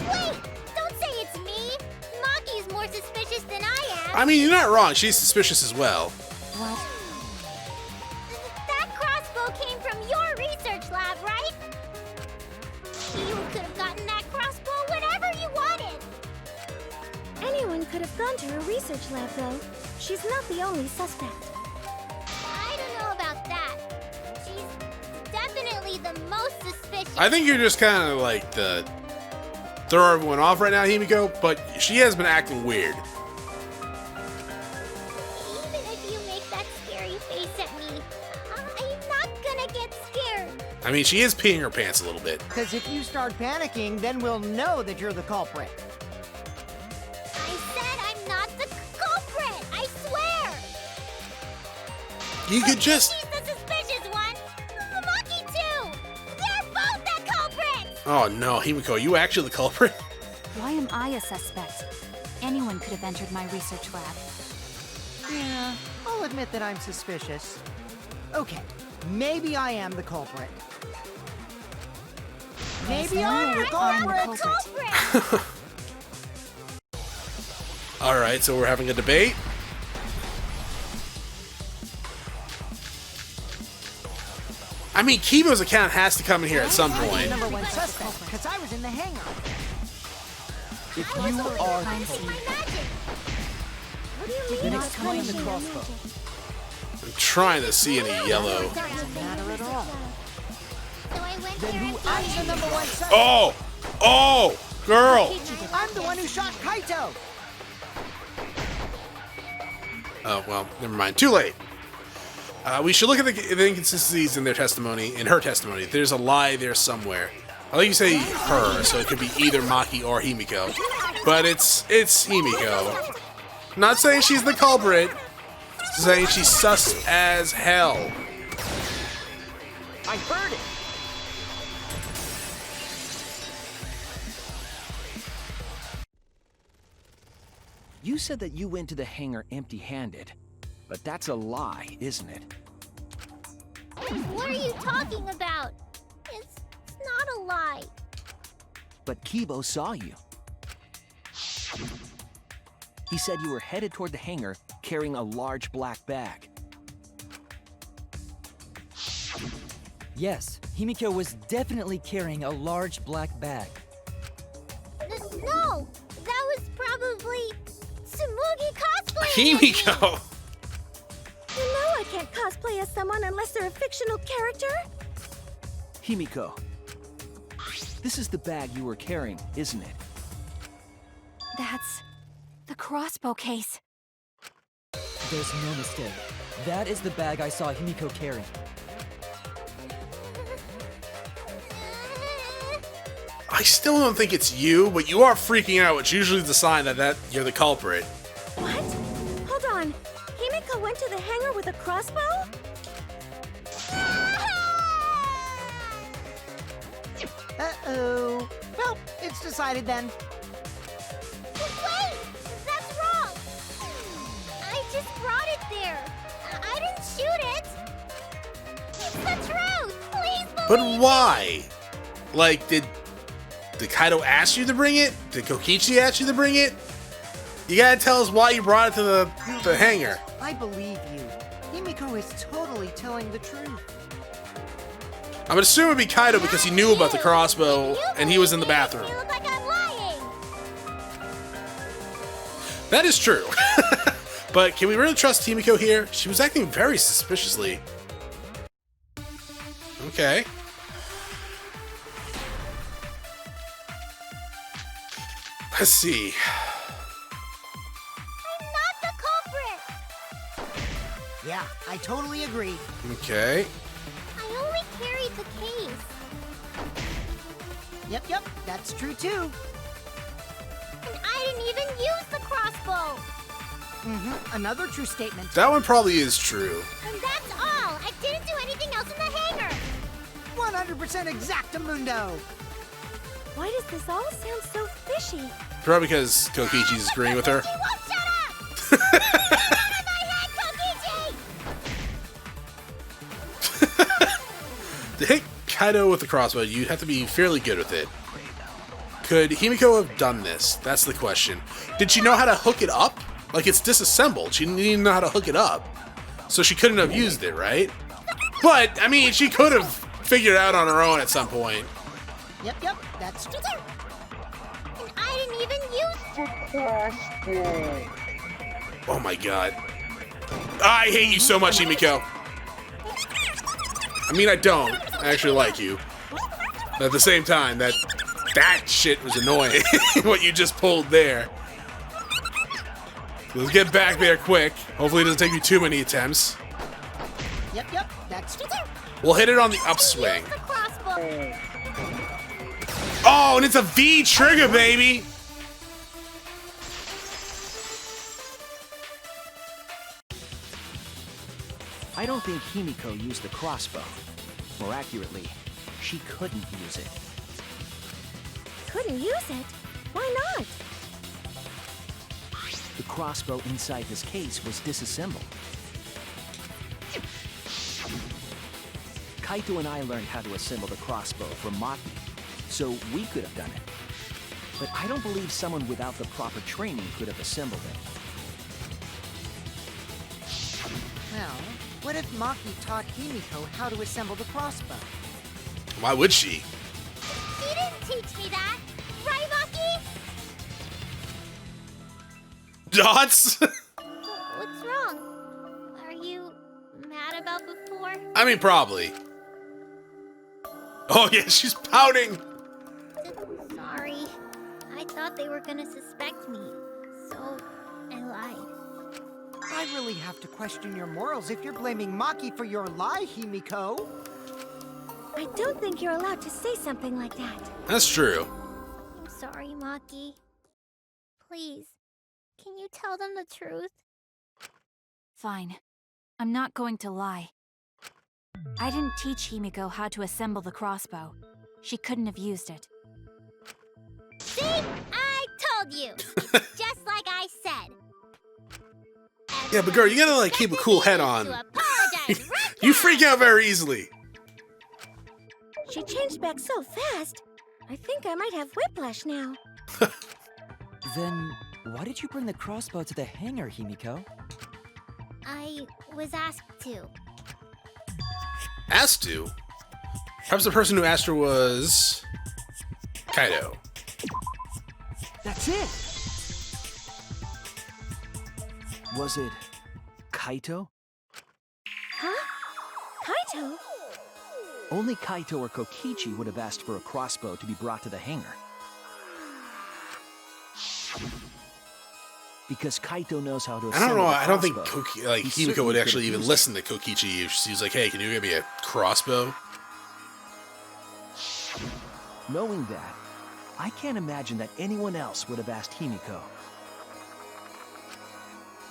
Wait! Don't say it's me! Maki's more suspicious than I am! I mean, you're not wrong. She's suspicious as well. What? That crossbow came from your research lab, right? You could have gotten that crossbow whenever you wanted! Anyone could have gone to her research lab, though. She's not the only suspect. I don't know about that. She's definitely the most suspicious. I think you're just kind of like the throw everyone off right now, Himiko, but she has been acting weird. Even if you make that scary face at me, I'm not gonna get scared. I mean, she is peeing her pants a little bit. Because if you start panicking, then we'll know that you're the culprit. I said I'm not the culprit! I swear! You could just... He's the suspicious one. Maki too. They're both the culprits. Oh no, Himiko, are you actually the culprit? Why am I a suspect? Anyone could have entered my research lab. Yeah, I'll admit that I'm suspicious. Okay, maybe I am the culprit. Maybe I'm the culprit! Alright, so we're having a debate. I mean, Kibo's account has to come in here at some point. Number one suspect, because I was in the hangar. If you are the What do you mean? Then not explain the punishing your crossbow. magic? I'm trying to see any yellow. Doesn't matter at all. So I went Then there who and I'm the number one suspect. Oh! Oh! Girl! I'm the one who shot Kaito. Oh, well, never mind. Too late. We should look at the inconsistencies in their testimony, in her testimony. There's a lie there somewhere. I think you say her, so it could be either Maki or Himiko. But it's Himiko. Not saying she's the culprit. Saying she's sus as hell. I heard it. You said that you went to the hangar empty-handed, but that's a lie, isn't it? What are you talking about? It's not a lie. But Kibo saw you. He said you were headed toward the hangar carrying a large black bag. Yes, Himiko was definitely carrying a large black bag. No, that was probably Tsumugi cosplay. Himiko! You know I can't cosplay as someone unless they're a fictional character. Himiko, this is the bag you were carrying, isn't it? That's the crossbow case. There's no mistake. That is the bag I saw Himiko carrying. I still don't think it's you, but you are freaking out, which usually is a sign that you're the culprit. What? Hold on. Himiko went to the hangar with a crossbow? Uh-oh. Well, it's decided then. Wait, that's wrong. I just brought it there. I didn't shoot it. It's the truth. Please believe But why? Like, did Kaido ask you to bring it? Did Kokichi ask you to bring it? You gotta tell us why you brought it to the hangar. I believe you. Himiko is totally telling the truth. I'm assuming it'd be Kaido because he knew about the crossbow and he was in the bathroom. You look like I'm lying. That is true. But can we really trust Himiko here? She was acting very suspiciously. Okay. Let's see. I'm not the culprit. Yeah, I totally agree. Okay. I only carried the case. Yep, that's true too. And I didn't even use the crossbow. Another true statement. That one probably is true. And that's all. I didn't do anything else in the hangar. 100% exactamundo. Why does this all sound so fishy? Probably because Kokichi's agreeing with her. You won't shut up! Out of my head, Kokichi! To hit Kaido with the crossbow, you'd have to be fairly good with it. Could Himiko have done this? That's the question. Did she know how to hook it up? Like, it's disassembled. She didn't even know how to hook it up. So she couldn't have used it, right? But, I mean, she could have figured it out on her own at some point. Yep, that's true. And I didn't even use the crossbow. Oh my god. I hate you so much, Himiko. I mean, I don't. I actually like you. But at the same time, that shit was annoying. What you just pulled there. Let's get back there quick. Hopefully it doesn't take you too many attempts. Yep, that's true. We'll hit it on the upswing. Use the crossbow. Oh, and it's a V trigger, baby! I don't think Himiko used the crossbow. More accurately, she couldn't use it. Couldn't use it? Why not? The crossbow inside this case was disassembled. Kaito and I learned how to assemble the crossbow from Maki, so we could have done it. But I don't believe someone without the proper training could have assembled it. Well, what if Maki taught Himiko how to assemble the crossbow? Why would she? She didn't teach me that! Right, Maki? Dots? What's wrong? Are you mad about before? I mean, probably. Oh yeah, she's pouting. Sorry. I thought they were gonna suspect me, so I lied. I really have to question your morals if you're blaming Maki for your lie, Himiko. I don't think you're allowed to say something like that. That's true. I'm sorry, Maki. Please, can you tell them the truth? Fine. I'm not going to lie. I didn't teach Himiko how to assemble the crossbow. She couldn't have used it. See? I told you! It's just like I said. Yeah, but girl, you gotta like keep a cool head on. To apologize right You now. freak out very easily. She changed back so fast. I think I might have whiplash now. Then, why did you bring the crossbow to the hangar, Himiko? I was asked to. Asked to? Perhaps the person who asked her was... Kaido. That's it! Was it Kaito? Huh? Kaito? Only Kaito or Kokichi would have asked for a crossbow to be brought to the hangar. Because Kaito knows how to I assemble don't know. the I don't think crossbow. Himiko He would certainly actually could have even used listen to Kokichi if she was like, "Hey, can you give me a crossbow?" Knowing that, I can't imagine that anyone else would have asked Himiko.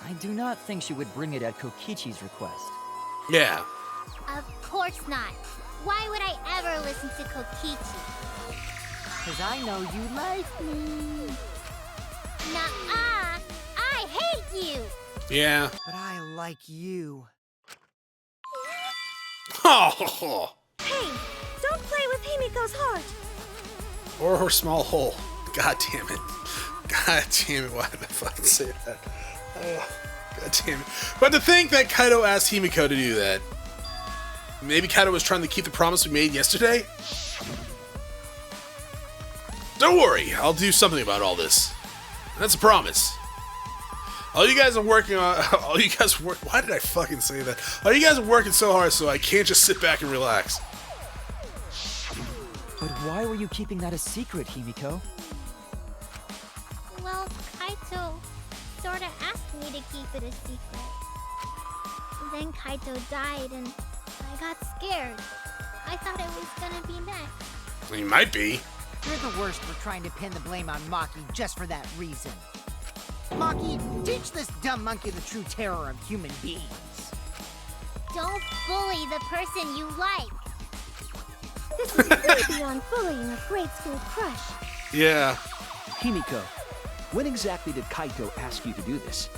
I do not think she would bring it at Kokichi's request. Yeah. Of course not. Why would I ever listen to Kokichi? Because I know you like me. Nuh-uh! I hate you! Yeah. But I like you. Oh. Hey, don't play with Himiko's heart. Or her small hole. God damn it. God damn it. Why did I fucking say that? Oh, God damn it. But to think that Kaido asked Himiko to do that. Maybe Kaido was trying to keep the promise we made yesterday? Don't worry, I'll do something about all this. That's a promise. All you guys are working on... Why did I fucking say that? All you guys are working so hard so I can't just sit back and relax. But why were you keeping that a secret, Himiko? Well, Kaito sorta asked me to keep it a secret. Then Kaito died and I got scared. I thought it was gonna be next. You might be. You're the worst for trying to pin the blame on Maki just for that reason. Maki, teach this dumb monkey the true terror of human beings. Don't bully the person you like. This is way beyond bullying a grade school crush. Yeah. Himiko, when exactly did Kaito ask you to do this?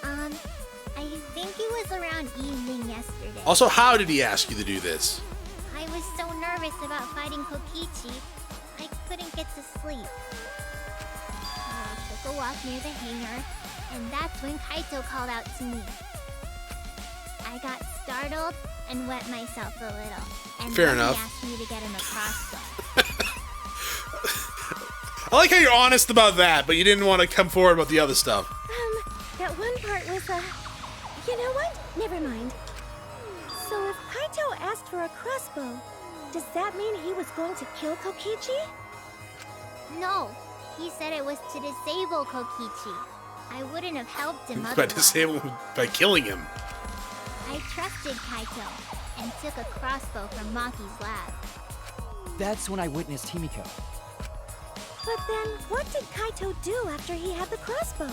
I think it was around evening yesterday. Also, how did he ask you to do this? I was so nervous about fighting Kokichi, I couldn't get to sleep. I took a walk near the hangar, and that's when Kaito called out to me. I got startled and wet myself a little, and Fair then enough. he asked me to get him a crossbow. I like how you're honest about that, but you didn't want to come forward about the other stuff. That one part was, you know what? Never mind. So if Kaito asked for a crossbow, does that mean he was going to kill Kokichi? No, he said it was to disable Kokichi. I wouldn't have helped him By otherwise. disabling him, by killing him. I trusted Kaito and took a crossbow from Maki's lab. That's when I witnessed Himiko. But then, what did Kaito do after he had the crossbow?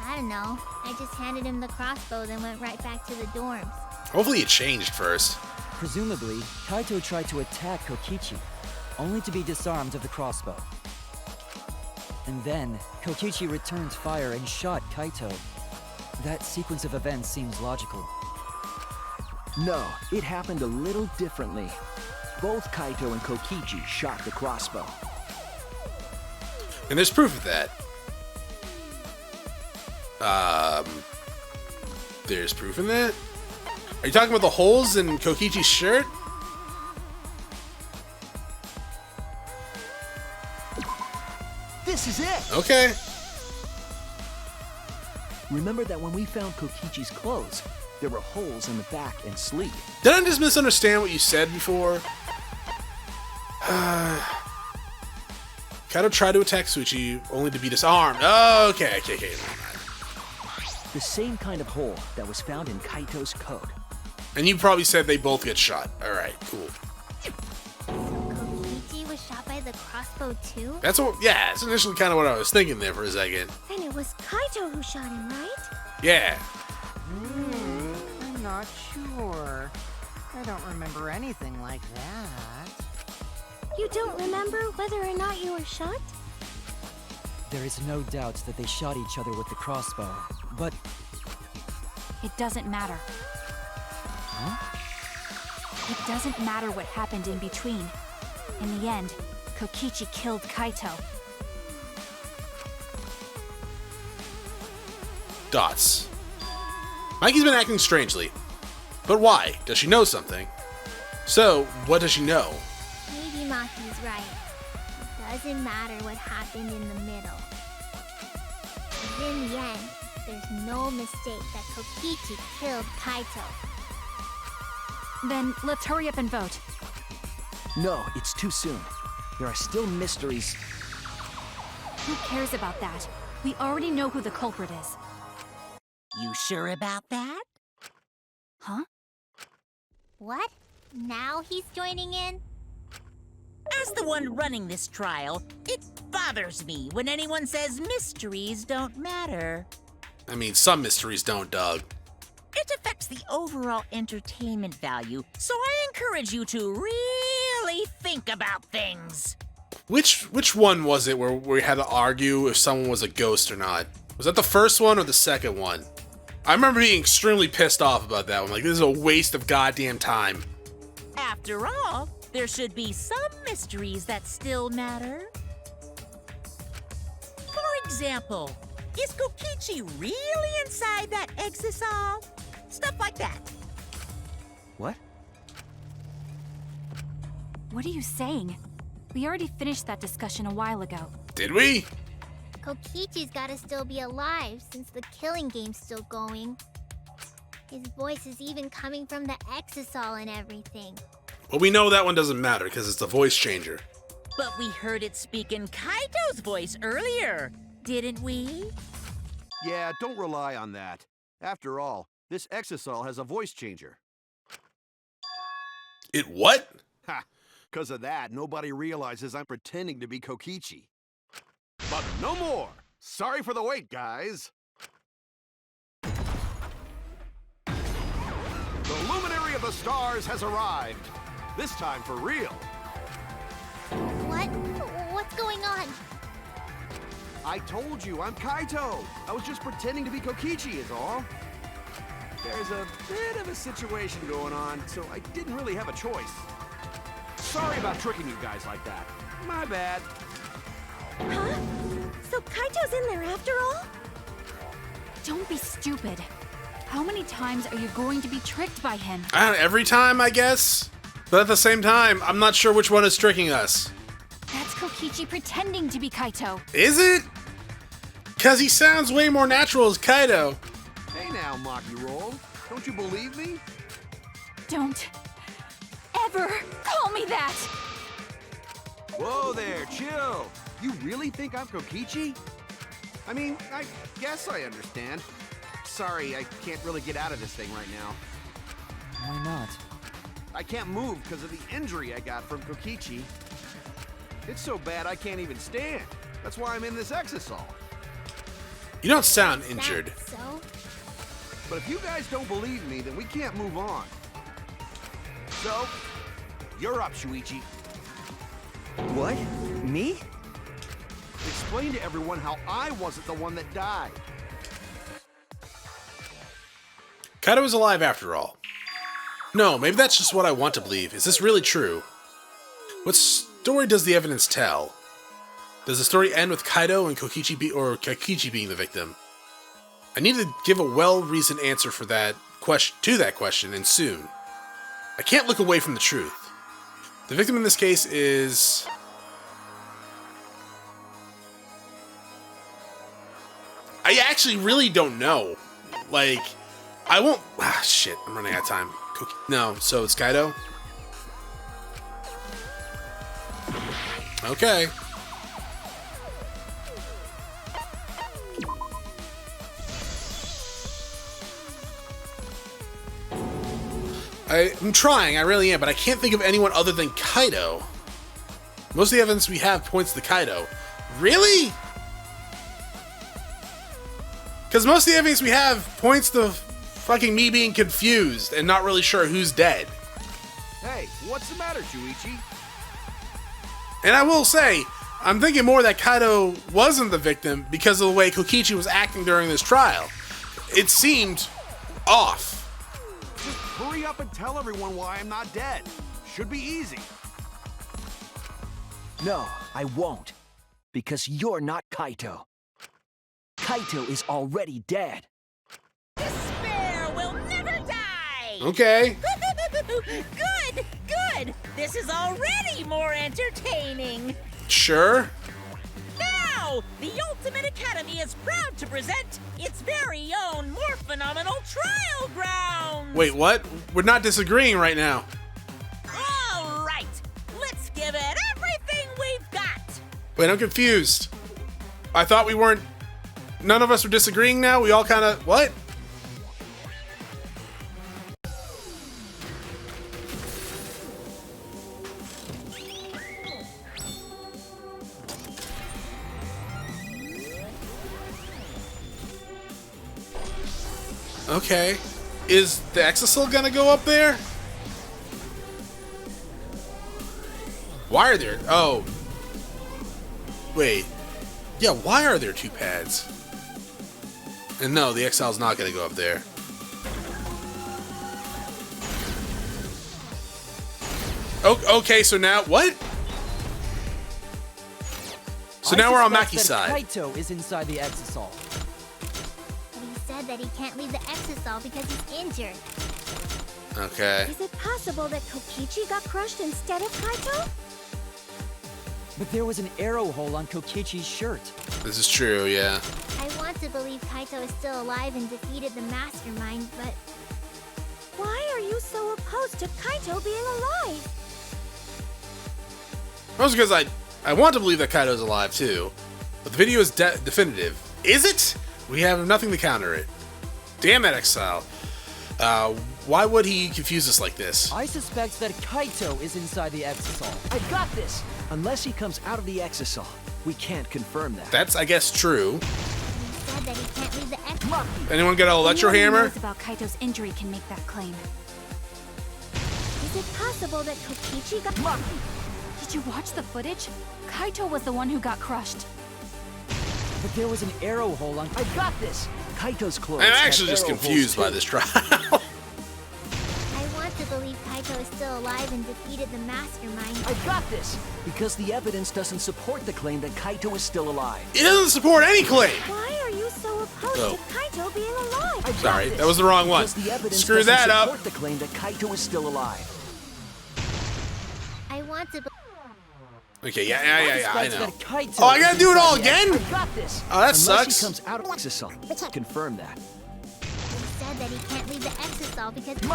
I don't know. I just handed him the crossbow, then went right back to the dorms. Hopefully it changed first. Presumably, Kaito tried to attack Kokichi, only to be disarmed of the crossbow. And then, Kokichi returned fire and shot Kaito. That sequence of events seems logical. No, it happened a little differently. Both Kaito and Kokichi shot the crossbow. And there's proof of that. There's proof in that? Are you talking about the holes in Kokichi's shirt? This is it! Okay. Remember that when we found Kokichi's clothes, there were holes in the back and sleeve. Did I just misunderstand what you said before? Kaito tried to attack Tsuchi, only to be disarmed. Oh, okay. The same kind of hole that was found in Kaito's coat. And you probably said they both get shot. Alright, cool. Kokichi was shot by the crossbow too? That's initially kind of what I was thinking there for a second. Then it was Kaito who shot him, right? Yeah. I'm not sure. I don't remember anything like that. You don't remember whether or not you were shot? There is no doubt that they shot each other with the crossbow, but... It doesn't matter. Huh? It doesn't matter what happened in between. In the end, Kokichi killed Kaito. Dots. Mikey's been acting strangely. But why? Does she know something? So, what does she know? Maybe Maki's right. It doesn't matter what happened in the middle. 'Cause in the end, there's no mistake that Kokichi killed Kaito. Then let's hurry up and vote. No, it's too soon. There are still mysteries. Who cares about that? We already know who the culprit is. You sure about that? Huh? What? Now he's joining in? As the one running this trial, it bothers me when anyone says mysteries don't matter. I mean, some mysteries don't, Doug. It affects the overall entertainment value, so I encourage you to really think about things. Which one was it where we had to argue if someone was a ghost or not? Was that the first one or the second one? I remember being extremely pissed off about that one. Like, this is a waste of goddamn time. After all, there should be some mysteries that still matter. For example, is Kokichi really inside that exasaw? Stuff like that. What? What are you saying? We already finished that discussion a while ago. Did we? Kokichi's gotta still be alive since the killing game's still going. His voice is even coming from the exasol and everything. Well, we know that one doesn't matter because it's a voice changer. But we heard it speak in Kaito's voice earlier, didn't we? Yeah, don't rely on that. After all, this exasol has a voice changer. It what? Ha! 'Cause of that, nobody realizes I'm pretending to be Kokichi. But no more! Sorry for the wait, guys! The luminary of the stars has arrived. This time for real. What? What's going on? I told you, I'm Kaito. I was just pretending to be Kokichi is all. There's a bit of a situation going on, so I didn't really have a choice. Sorry about tricking you guys like that. My bad. Huh? So Kaito's in there after all? Don't be stupid. How many times are you going to be tricked by him? Every time, I guess. But at the same time, I'm not sure which one is tricking us. That's Kokichi pretending to be Kaito. Is it? Because he sounds way more natural as Kaido. Hey now, Maki Roll. Don't you believe me? Don't ever call me that! Whoa there, chill. You really think I'm Kokichi? I mean, I guess I understand. Sorry, I can't really get out of this thing right now. Why not? I can't move because of the injury I got from Kokichi. It's so bad I can't even stand. That's why I'm in this exasol. You don't sound injured. So? But if you guys don't believe me, then we can't move on. So, you're up, Shuichi. What? Me? Explain to everyone how I wasn't the one that died. Kaido was alive after all. No, maybe that's just what I want to believe. Is this really true? What story does the evidence tell? Does the story end with Kaido and Kokichi being the victim? I need to give a well-reasoned answer for that question, and soon. I can't look away from the truth. The victim in this case is... I actually really don't know. Like, I won't... Ah, shit, I'm running out of time. No, so it's Kaido? Okay. I'm trying, I really am, but I can't think of anyone other than Kaido. Most of the evidence we have points to Kaido. Really? Because most of the evidence we have points to fucking me being confused and not really sure who's dead. Hey, what's the matter, Shuichi? And I will say, I'm thinking more that Kaido wasn't the victim because of the way Kokichi was acting during this trial. It seemed off. Just hurry up and tell everyone why I'm not dead. Should be easy. No, I won't. Because you're not Kaito. Kaito is already dead. Despair will never die! Okay. Good, good! This is already more entertaining! Sure. Now, the Ultimate Academy is proud to present its very own more phenomenal trial grounds! Wait, what? We're not disagreeing right now. All right, let's give it everything we've got! Wait, I'm confused. I thought we weren't... None of us were disagreeing now? We all kind of... What? Okay. Is the exosaw gonna go up there? Why are there... Oh. Wait. Yeah, why are there two pads? And no, the exile's not gonna go up there. Okay, so now... What? So now we're on Maki's side. Kaito is inside the exosaw. But he said that he can't leave the exasol because he's injured. Okay. Is it possible that Kokichi got crushed instead of Kaito? But there was an arrow hole on Kokichi's shirt. This is true, yeah. I want to believe Kaito is still alive and defeated the mastermind, but Why are you so opposed to Kaito being alive? Mostly because I want to believe that Kaido's alive too. But the video is definitive. Is it? We have nothing to counter it. Damn that exile. Why would he confuse us like this? I suspect that Kaito is inside the exosaw. I got this! Unless he comes out of the exosaw. We can't confirm that. That's, I guess, true. he said that he can't leave the exasol. Anyone got an electro Anyone who hammer? knows about Kaito's injury can make that claim. Is it possible that Kokichi got... Did you watch the footage? Kaito was the one who got crushed. But there was an arrow hole on... I got this! Kaito's clothes I'm have actually just arrow holes confused by too. this trial. I want to believe Kaito is still alive and defeated the mastermind. I got this! Because the evidence doesn't support the claim that Kaito is still alive. It doesn't support any claim. Why are you so opposed Oh. to Kaito being alive? I got Sorry, this, that was the wrong one. because the evidence Screw doesn't that up. support the claim that Kaito is still alive. I want to Okay, yeah, I know. That Kaito Oh, I gotta is do it all inside the again? I got this! Oh, that Unless sucks. he comes out of exosaw. Confirm that. He said that he can't leave the exasol because Man,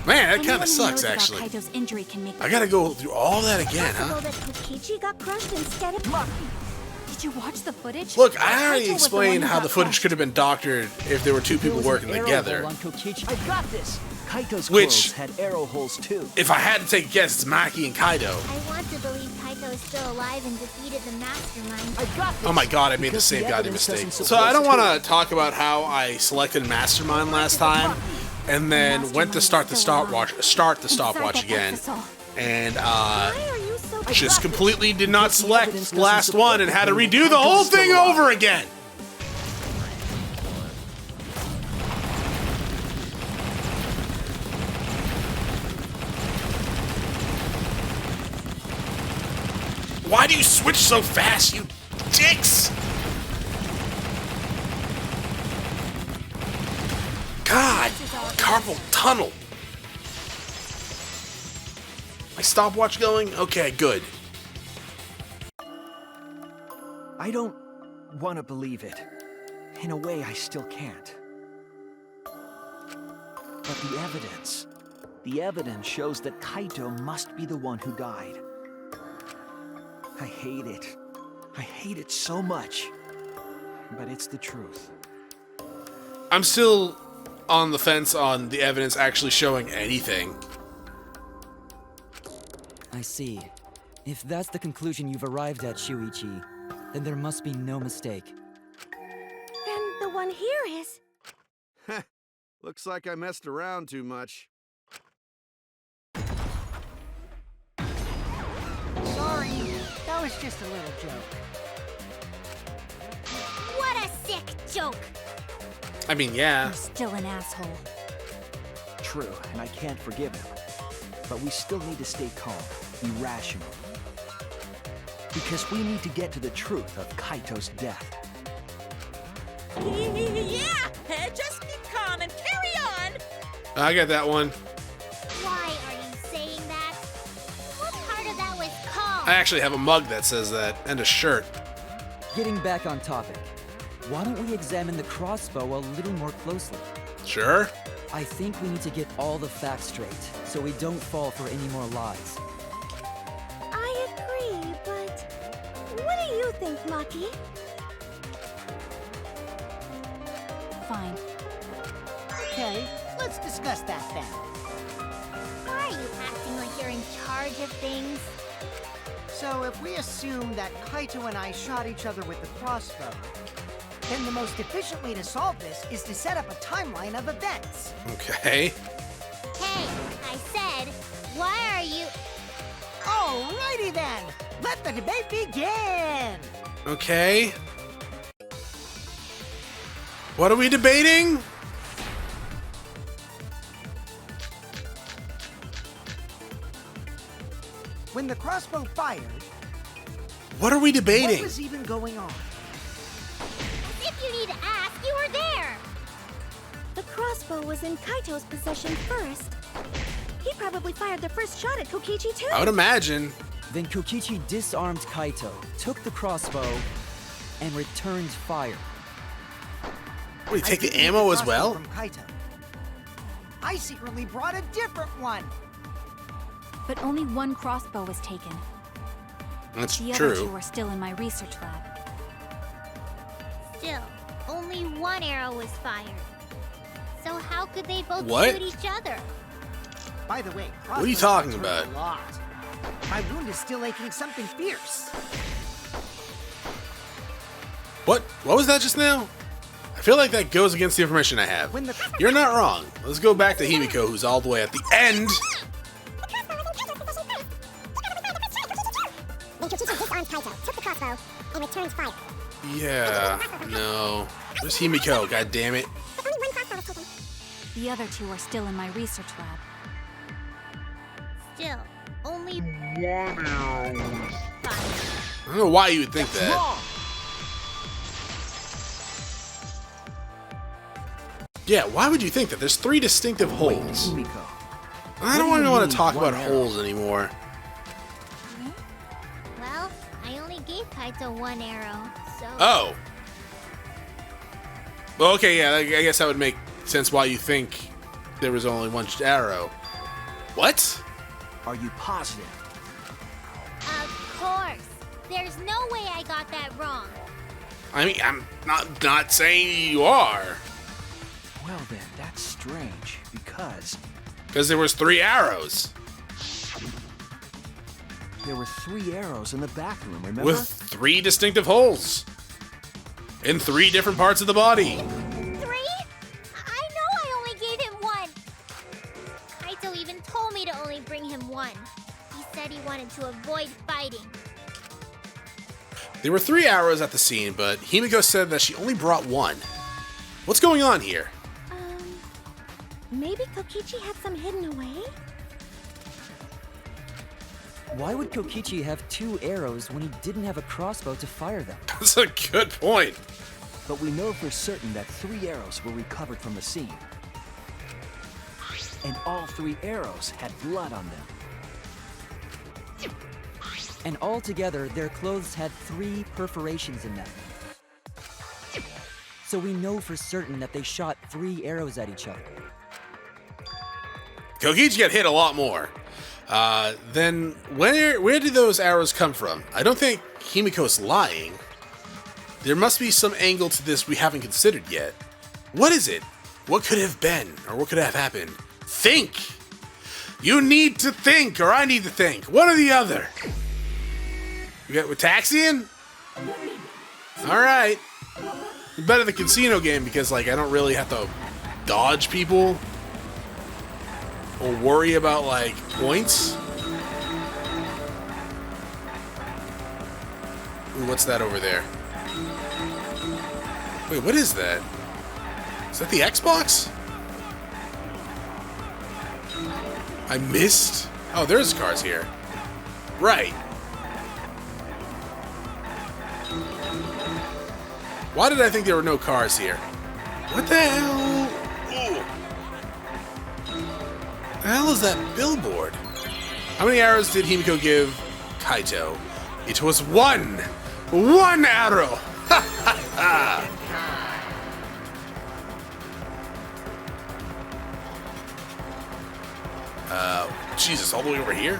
that Anyone kind who of sucks, knows about actually. Kaito's injury can make that I gotta go through all that again, Possible huh? that Kokichi got crushed instead of... Did Did you watch the footage? Look, I already Kaito was the one explained who how got the footage crushed. could have been doctored if there were two people There was an working arrow together. hole on Kokichi. I got this. Kaito's Which- clothes had arrow holes too. If I had to take a guess, it's Maki and Kaido. I want to believe Kaito is still alive and defeated the mastermind. I got this. Oh my god, I made the Because same the goddamn evidence mistake. doesn't So I don't support want to talk about how I selected Mastermind last time, and then went to start the stopwatch again, and Why are you so just completely did not select the last one and had to redo the whole thing over again. Why do you switch so fast, you dicks? God, carpal tunnel. My stopwatch going? Okay, good. I don't want to believe it. In a way, I still can't. But the evidence shows that Kaito must be the one who died. I hate it. I hate it so much. But it's the truth. I'm still on the fence on the evidence actually showing anything. I see. If that's the conclusion you've arrived at, Shuichi, then there must be no mistake. Then the one here is... Looks like I messed around too much. Sorry, that was just a little joke. What a sick joke! I mean, yeah. You're still an asshole. True, and I can't forgive him. But we still need to stay calm, be rational. Because we need to get to the truth of Kaito's death. Yeah! Just be calm and carry on! I got that one. Why are you saying that? What part of that was calm? I actually have a mug that says that, and a shirt. Getting back on topic, why don't we examine the crossbow a little more closely? Sure. I think we need to get all the facts straight, so we don't fall for any more lies. I agree, but... What do you think, Maki? Fine. Okay, let's discuss that then. Why are you acting like you're in charge of things? So if we assume that Kaito and I shot each other with the crossbow, then the most efficient way to solve this is to set up a timeline of events. Okay. Hey, I said, why are you... Alrighty then, let the debate begin! Okay. What are we debating? When the crossbow fired, What are we what debating? was even going on? If you need to ask, you were there! The crossbow was in Kaito's possession first. He probably fired the first shot at Kokichi too. I would imagine. Then Kokichi disarmed Kaito, took the crossbow, and returned fire. What, do you take I the didn't ammo get as crossbow well? From Kaito. I secretly brought a different one. But only one crossbow was taken. That's The other two true. are still in my research lab. Still, only one arrow was fired. So how could they both What? shoot each other? By the way, What are you crossbow talking hurts about? A lot. My wound is still aching something fierce. What? What was that just now? I feel like that goes against the information I have. When the You're not wrong. Let's go back to Himiko, who's all the way at the end. Then Kokichi disarmed Kaito, took the crossbow, and returns fire. Yeah, no. There's Himiko, god damn it. But only one crossbow was taken. The other two are still in my research lab. Still, only one arrow was fired. I don't know why you would think that. Wrong! Yeah, why would you think that? There's 3 distinctive holes. Himiko. I don't What do even you want to mean, talk one about arrow? holes anymore. Well, I only gave Kaito one arrow, so... Oh. Well, okay, yeah, I guess that would make sense why you think there was only one arrow. What? Are you positive? Of course. There's no way I got that wrong. I mean, I'm not saying you are. Well then, that's strange, because Because there was 3 arrows. there were 3 arrows in the back room, remember? With 3 distinctive holes. In 3 different parts of the body. 3? I know I only gave him 1. Kaito even told me to only bring him 1. He said he wanted to avoid fighting. There were 3 arrows at the scene, but Himiko said that she only brought 1. What's going on here? Maybe Kokichi had some hidden away? Why would Kokichi have 2 arrows when he didn't have a crossbow to fire them? That's a good point. But we know for certain that 3 arrows were recovered from the scene. And all 3 arrows had blood on them. And altogether, their clothes had 3 perforations in them. So we know for certain that they shot 3 arrows at each other. Kokichi got hit a lot more. Then where did those arrows come from? I don't think Himiko's lying. There must be some angle to this we haven't considered yet. What is it? What could have been? Or what could have happened? Think! You need to think, or I need to think. One or the other. We got with Taxian? Alright. Better the casino game because like I don't really have to dodge people. Or worry about, like, points? Ooh, what's that over there? Wait, what is that? Is that the Xbox? I missed? Oh, there's cars here. Right. Why did I think there were no cars here? What the hell? Ooh. The hell is that billboard? How many arrows did Himiko give Kaito? It was 1! 1 arrow! Ha ha ha! Jesus, all the way over here?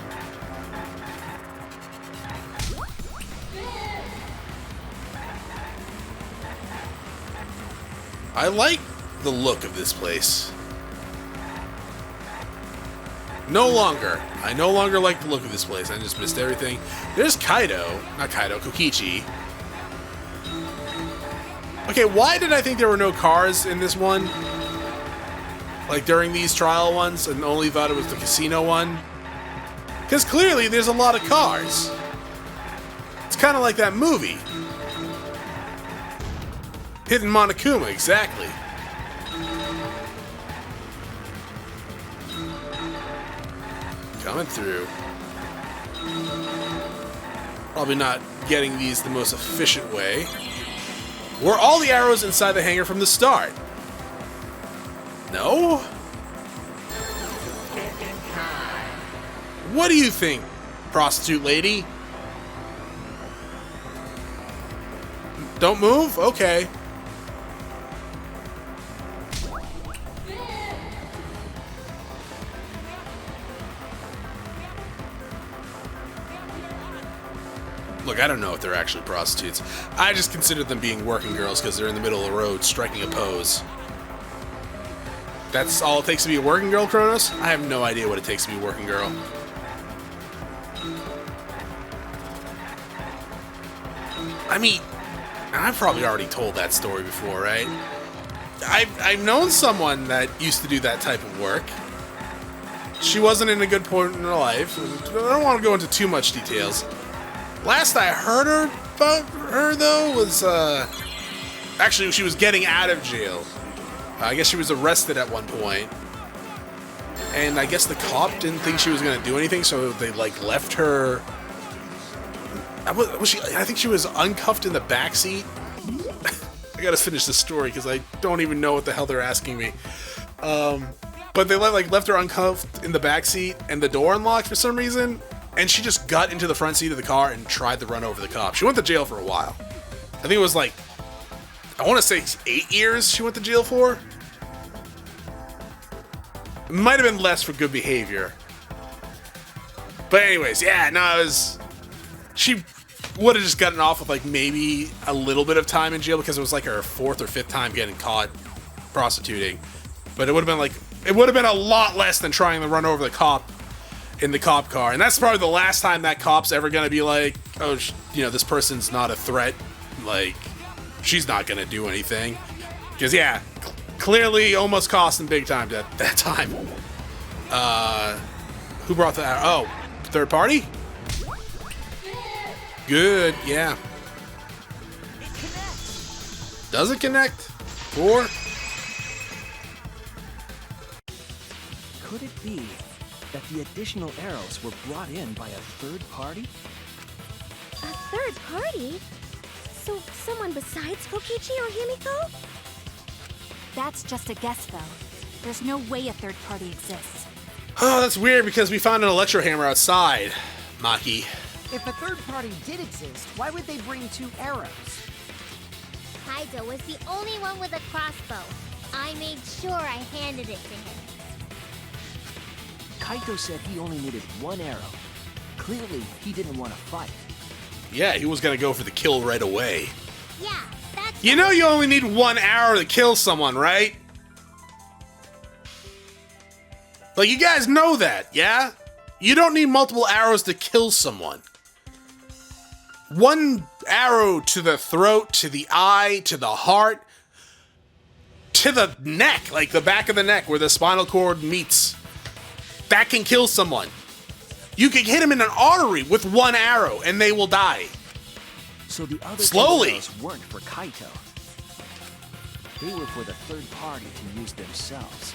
I like the look of this place. No longer. I no longer like the look of this place. I just missed everything. There's Kaido. Not Kaido, Kokichi. Okay, why did I think there were no cars in this one? Like during these trial ones and only thought it was the casino one? Because clearly there's a lot of cars. It's kind of like that movie. Hidden Monokuma, exactly. Coming through. Probably not getting these the most efficient way. Were all the arrows inside the hangar from the start? No? What do you think, prostitute lady? Don't move? Okay. Look, I don't know if they're actually prostitutes. I just consider them being working girls because they're in the middle of the road striking a pose. That's all it takes to be a working girl, Chronos? I have no idea what it takes to be a working girl. I mean, I've probably already told that story before, right? I've known someone that used to do that type of work. She wasn't in a good point in her life. I don't want to go into too much details. Last I heard about her, though, was, actually, she was getting out of jail. I guess she was arrested at one point. And I guess the cop didn't think she was going to do anything, so they, like, left her... I think she was uncuffed in the backseat. I gotta finish the story, because I don't even know what the hell they're asking me. But they left her uncuffed in the backseat, and the door unlocked for some reason. And she just got into the front seat of the car and tried to run over the cop. She went to jail for a while. I think it was like, I want to say 8 years she went to jail for. It might have been less for good behavior. But anyways, yeah, no, it was... She would have just gotten off with like maybe a little bit of time in jail because it was like her 4th or 5th time getting caught prostituting. But it would have been a lot less than trying to run over the cop in the cop car. And that's probably the last time that cop's ever gonna be like, oh, this person's not a threat. Like, she's not gonna do anything. Because yeah, clearly almost cost him big time that time. Who brought that? Oh, third party? Good, yeah. It connects. Does it connect? 4? Could it be that the additional arrows were brought in by a third party? A third party? So someone besides Kokichi or Himiko? That's just a guess, though. There's no way a third party exists. Oh, that's weird because we found an electro hammer outside, Maki. If a third party did exist, why would they bring 2 arrows? Kaido was the only one with a crossbow. I made sure I handed it to him. Kaito said he only needed 1 arrow. Clearly, he didn't want to fight. Yeah, he was gonna go for the kill right away. Yeah, that's... You know you only need 1 arrow to kill someone, right? Like, you guys know that, yeah? You don't need multiple arrows to kill someone. 1 arrow to the throat, to the eye, to the heart, to the neck, like the back of the neck where the spinal cord meets. That can kill someone. You can hit him in an artery with 1 arrow and they will die. So the other 2 Slowly. arrows weren't for Kaito. They were for the third party to use themselves.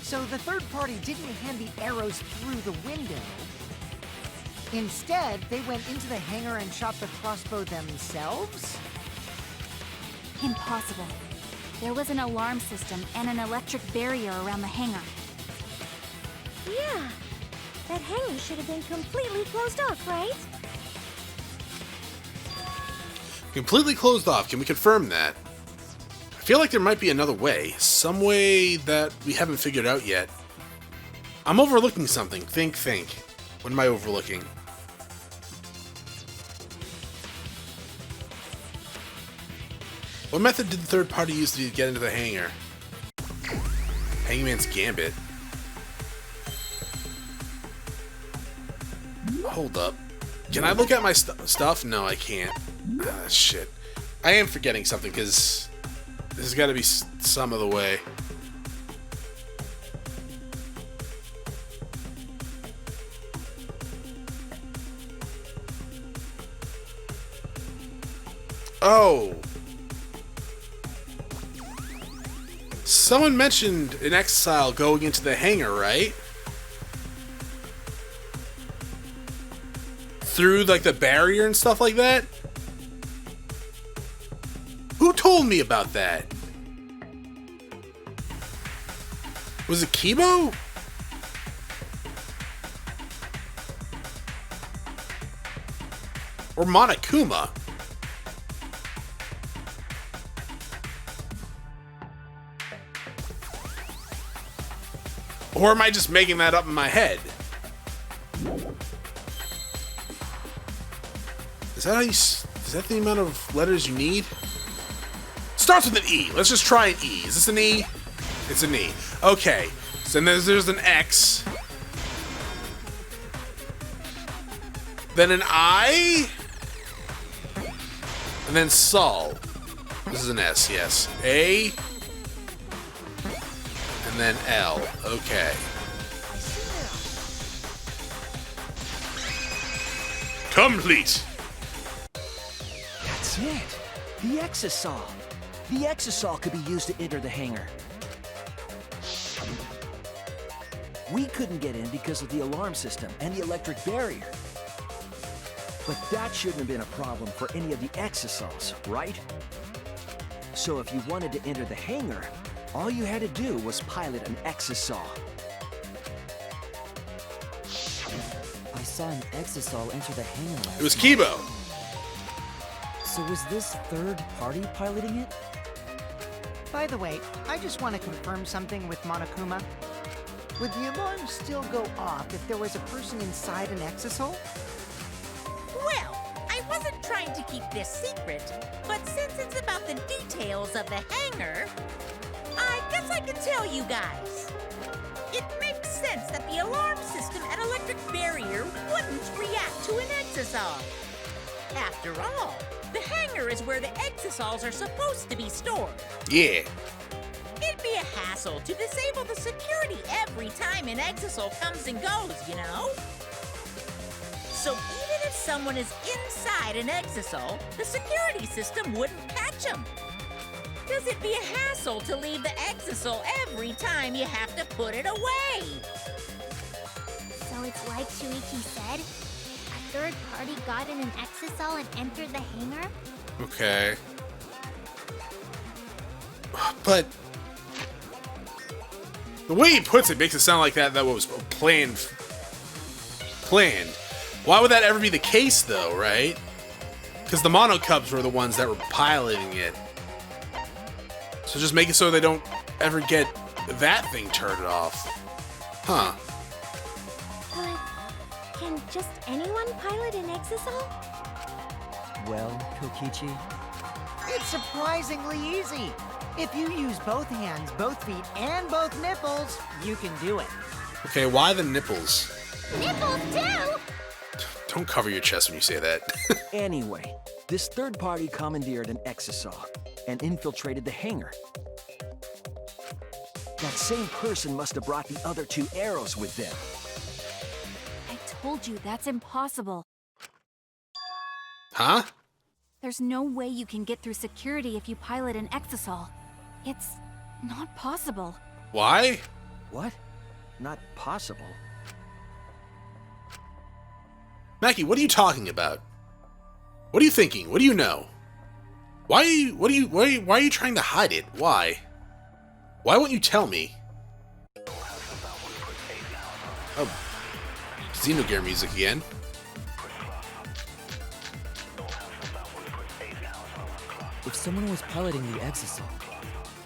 So the third party didn't hand the arrows through the window. Instead, they went into the hangar and shot the crossbow themselves? Impossible. There was an alarm system and an electric barrier around the hangar. Yeah. That hangar should have been completely closed off, right? Completely closed off. Can we confirm that? I feel like there might be another way. Some way that we haven't figured out yet. I'm overlooking something. Think. What am I overlooking? What method did the third party use to get into the hangar? Hangman's Gambit. Hold up. Can I look at my stuff? No, I can't. Ah, shit. I am forgetting something because this has got to be some of the way. Oh. Someone mentioned an exile going into the hangar, right? Through, like, the barrier and stuff like that? Who told me about that? Was it Kibo? Or Monokuma? Or am I just making that up in my head? Is that the amount of letters you need? Starts with an E. Let's just try an E. Is this an E? It's an E. Okay. So then there's an X. Then an I. And then Sol. This is an S, yes. A. And then L. Okay. Complete. That's it. The exasaw. The exasaw could be used to enter the hangar. We couldn't get in because of the alarm system and the electric barrier. But that shouldn't have been a problem for any of the exasaws, right? So if you wanted to enter the hangar, all you had to do was pilot an exasaw. I saw an exasaw enter the hangar last It was night. Kibo. So was this third party piloting it? By the way, I just want to confirm something with Monokuma. Would the alarm still go off if there was a person inside an exasol? trying to keep this secret, but since it's about the details of the hangar, I guess I can tell you guys. It makes sense that the alarm system and electric barrier wouldn't react to an exasaw. After all, the hangar is where the exasaws are supposed to be stored. Yeah. It'd be a hassle to disable the security every time an exasaw comes and goes, you know? So even if someone is inside an exasaw, the security system wouldn't catch them. Does it be a hassle to leave the exasaw every time you have to put it away? So it's like Shuichi said? A third party got in an exasol and entered the hangar? Okay. But the way he puts it makes it sound like that was planned. Why would that ever be the case, though, right? Because the Mono Cubs were the ones that were piloting it. So just make it so they don't ever get that thing turned off. Huh. But can just anyone pilot an exasol? Well, Kokichi, It's surprisingly easy. If you use both hands, both feet, and both nipples, you can do it. Okay, why the nipples? Nipples too! Don't cover your chest when you say that. Anyway, this third party commandeered an exasaw and infiltrated the hangar. That same person must have brought the other 2 arrows with them. I told you that's impossible. Huh? There's no way you can get through security if you pilot an exasol. It's not possible. Why? What? Not possible. Maki, what are you talking about? What are you thinking? What do you know? Why are you trying to hide it? Why? Why won't you tell me? Oh, Xenogear music again. if someone was piloting the exasol,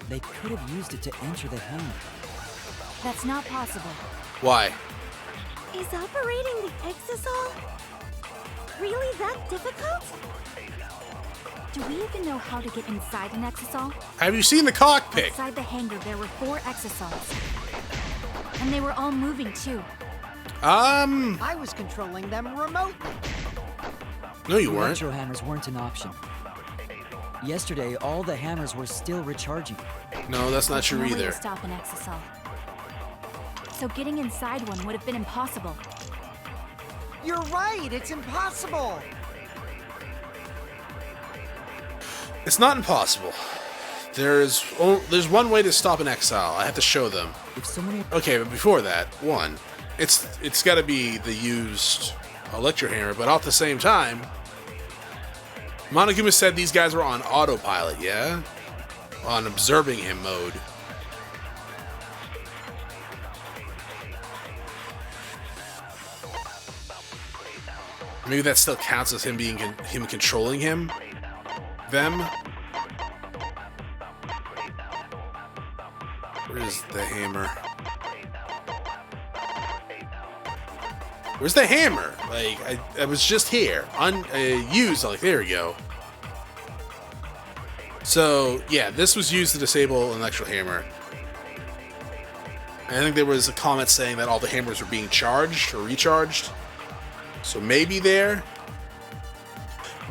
they could have used it to enter the hangar. That's not possible. Why? Is operating the exasol really that difficult? Do we even know how to get inside an exasol? Have you seen the cockpit? Inside the hangar, there were 4 exasols. And they were all moving, too. I was controlling them remotely. No, you weren't. Electro hammers weren't an option. Yesterday, all the hammers were still recharging. No, that's not true No way either. to stop an exasol. So getting inside one would have been impossible. You're right, it's impossible. It's not impossible. There's one way to stop an exile. I have to show them. If someone Okay, but before that, one, it's got to be the used electro hammer, but at the same time, Monokuma said these guys were on autopilot, yeah? On observing him mode. Maybe that still counts as him being him controlling him? Them? Where's the hammer? Where's the hammer? Like, I was just here. Used, like, there we go. So, yeah, this was used to disable an electro hammer. And I think there was a comment saying that all the hammers were being charged or recharged. So maybe there.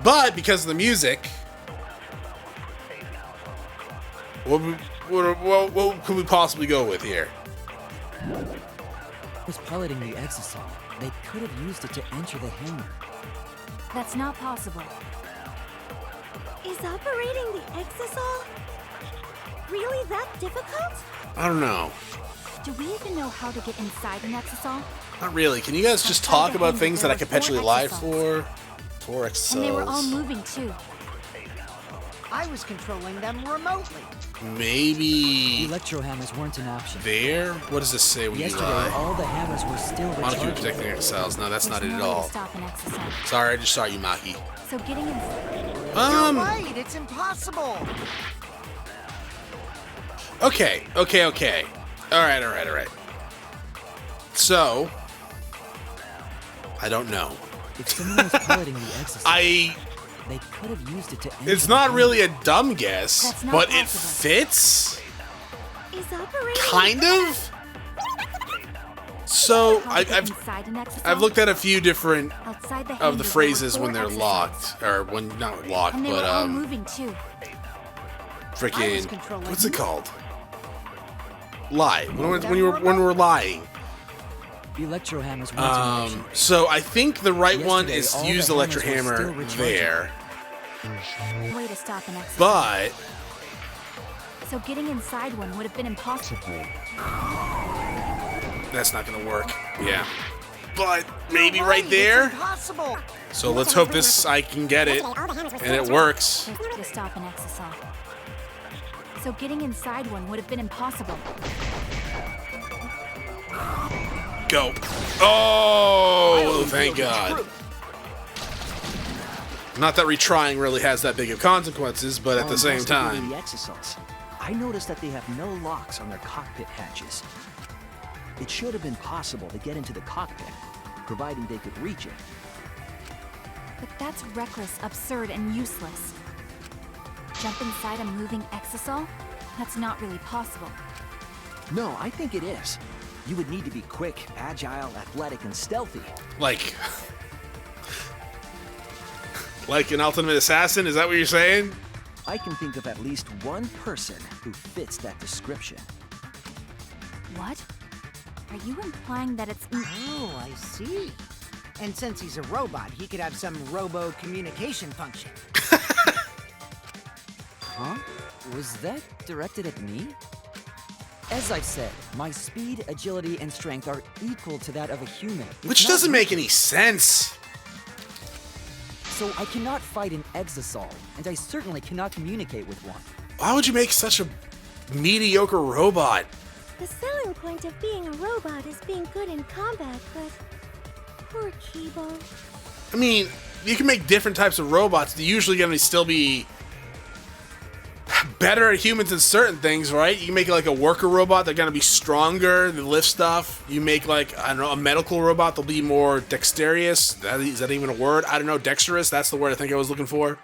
But because of the music, what could we possibly go with here? was piloting the exasol, they could have used it to enter the hangar. That's not possible. Is operating the exasol really that difficult? I don't know. Do we even know how to get inside an exasol? Not really. Can you guys just talk about things that I could potentially lie for? 4 exasols. And they were all moving too. I was controlling them remotely. Maybe Electro hammers weren't an option. there? What does this say when you Yesterday, lie? all the hammers were still Monokuma recharging. protecting exasols. No, that's not it There's at no way to all. stop an exasol. Sorry, I just saw you, Maki. So getting inside. You're right, it's impossible. Okay. Alright. So, I don't know. If someone was piloting the exasol, I They could have used it to end It's the not game. really a dumb guess, That's not but it possible. fits? Is operating Kind of? So, How to get I've inside an exosaw? I've looked at a few different Outside the of hangar, the there were phrases 4 when they're exosaws. locked, or when not locked, And they but were all moving too. freaking controlling what's it you. called? Lie. When we're lying. Electrohammers went into motion. So I think the right one Yesterday, is all to the use the hammers were electrohammer still recharging. there, Way to stop an exosaw. but So getting inside one would have been impossible. that's not gonna work. Yeah, but maybe right there. Impossible. So let's hope I can get it, and it works. Way to stop an exosaw. So getting inside one would have been impossible. Go. Oh, thank God. Not that retrying really has that big of consequences, but at the same time. The exasaws, I noticed that they have no locks on their cockpit hatches. It should have been possible to get into the cockpit, providing they could reach it. But that's reckless, absurd, and useless. Jump inside a moving exosaw? That's not really possible. No, I think it is. You would need to be quick, agile, athletic, and stealthy. Like an ultimate assassin? Is that what you're saying? I can think of at least one person who fits that description. What? Are you implying that it's... Oh, I see. And since he's a robot, he could have some robo-communication function. Huh? Was that directed at me? As I've said, my speed, agility, and strength are equal to that of a human. It's Which not doesn't make weak. any sense. So I cannot fight an exosaw, and I certainly cannot communicate with one. Why would you make such a mediocre robot? The selling point of being a robot is being good in combat, but poor Kibo. I mean, you can make different types of robots. They're usually going to still be better at humans in certain things, right? You can make like a worker robot, they're going to be stronger, they lift stuff. You make like, I don't know, a medical robot, they'll be more dexterous. Is that even a word? I don't know, dexterous, that's the word I think I was looking for.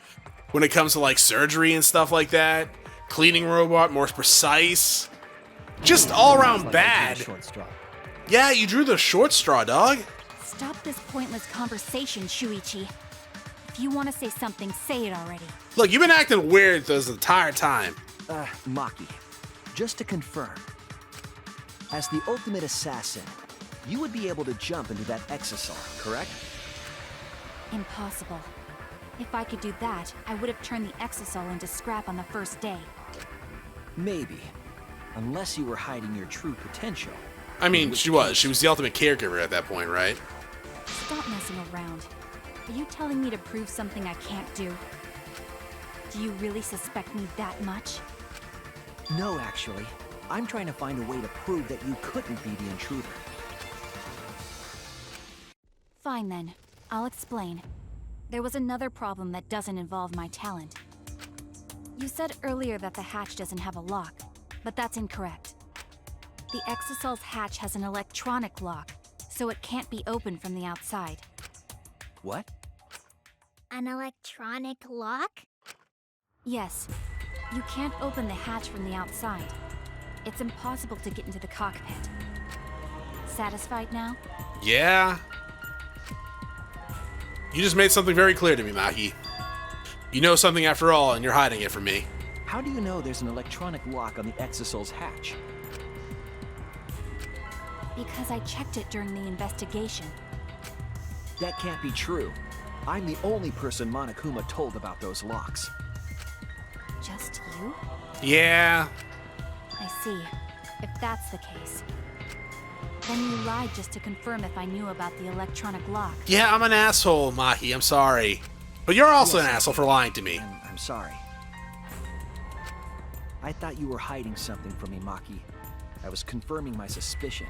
When it comes to like surgery and stuff like that. Cleaning robot, more precise. Just all around Like I bad. drew a short straw. Yeah, you drew the short straw, dog. Stop this pointless conversation, Shuichi. If you want to say something, say it already. Look, you've been acting weird this entire time. Maki, just to confirm, as the ultimate assassin, you would be able to jump into that exosaw, correct? Impossible. If I could do that, I would have turned the exosaw into scrap on the first day. Maybe, unless you were hiding your true potential. I mean, she was the ultimate caregiver at that point, right? Stop messing around. Are you telling me to prove something I can't do? Do you really suspect me that much? No, actually. I'm trying to find a way to prove that you couldn't be the intruder. Fine then. I'll explain. There was another problem that doesn't involve my talent. You said earlier that the hatch doesn't have a lock, but that's incorrect. The exosaw's hatch has an electronic lock, so it can't be opened from the outside. What? An electronic lock? Yes, you can't open the hatch from the outside. It's impossible to get into the cockpit. Satisfied now? Yeah. You just made something very clear to me, Maki. You know something after all, and you're hiding it from me. How do you know there's an electronic lock on the exosaw's hatch? Because I checked it during the investigation. That can't be true. I'm the only person Monokuma told about those locks. Just you? Yeah. I see. If that's the case. Then you lied just to confirm if I knew about the electronic lock. Yeah, I'm an asshole, Maki. I'm sorry. But you're also Yes, an asshole for lying to me. I'm sorry. I thought you were hiding something from me, Maki. I was confirming my suspicion.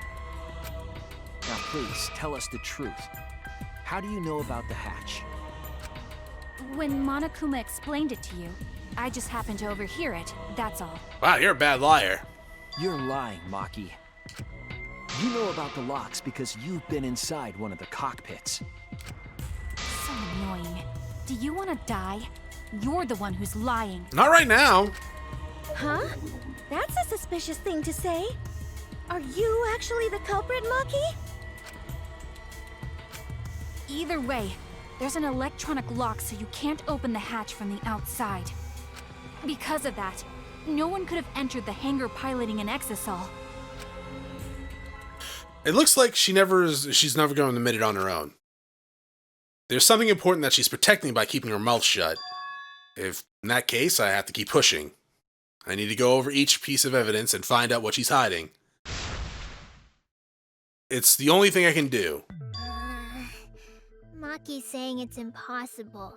Now please, tell us the truth. How do you know about the hatch? When Monokuma explained it to you, I just happened to overhear it, that's all. Wow, you're a bad liar. You're lying, Maki. You know about the locks because you've been inside one of the cockpits. So annoying. Do you want to die? You're the one who's lying. Not right now. Huh? That's a suspicious thing to say. Are you actually the culprit, Maki? Either way, there's an electronic lock so you can't open the hatch from the outside. Because of that, no one could have entered the hangar piloting an exasaw. It looks like she's never going to admit it on her own. There's something important that she's protecting by keeping her mouth shut. If in that case, I have to keep pushing. I need to go over each piece of evidence and find out what she's hiding. It's the only thing I can do. Maki's saying it's impossible,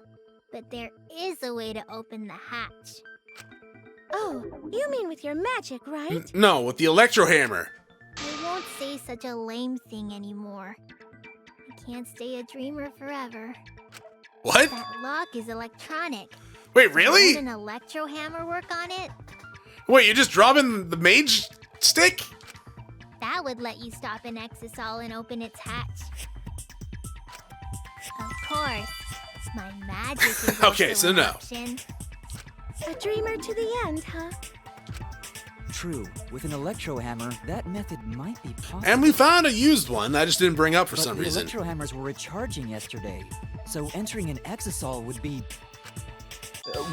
but there is a way to open the hatch. Oh, you mean with your magic, right? No, with the electro hammer. I won't say such a lame thing anymore. I can't stay a dreamer forever. What? That lock is electronic. Wait, really? Would an electro hammer work on it? Wait, you're just dropping the mage stick? That would let you stop an exasaw and open its hatch. Of course, my magic is Okay, also so in no. action. A dreamer to the end, huh? True, with an electro hammer, that method might be possible. And we found a used one I just didn't bring up for But some the reason. electro hammers were recharging yesterday, so entering an exasol would be...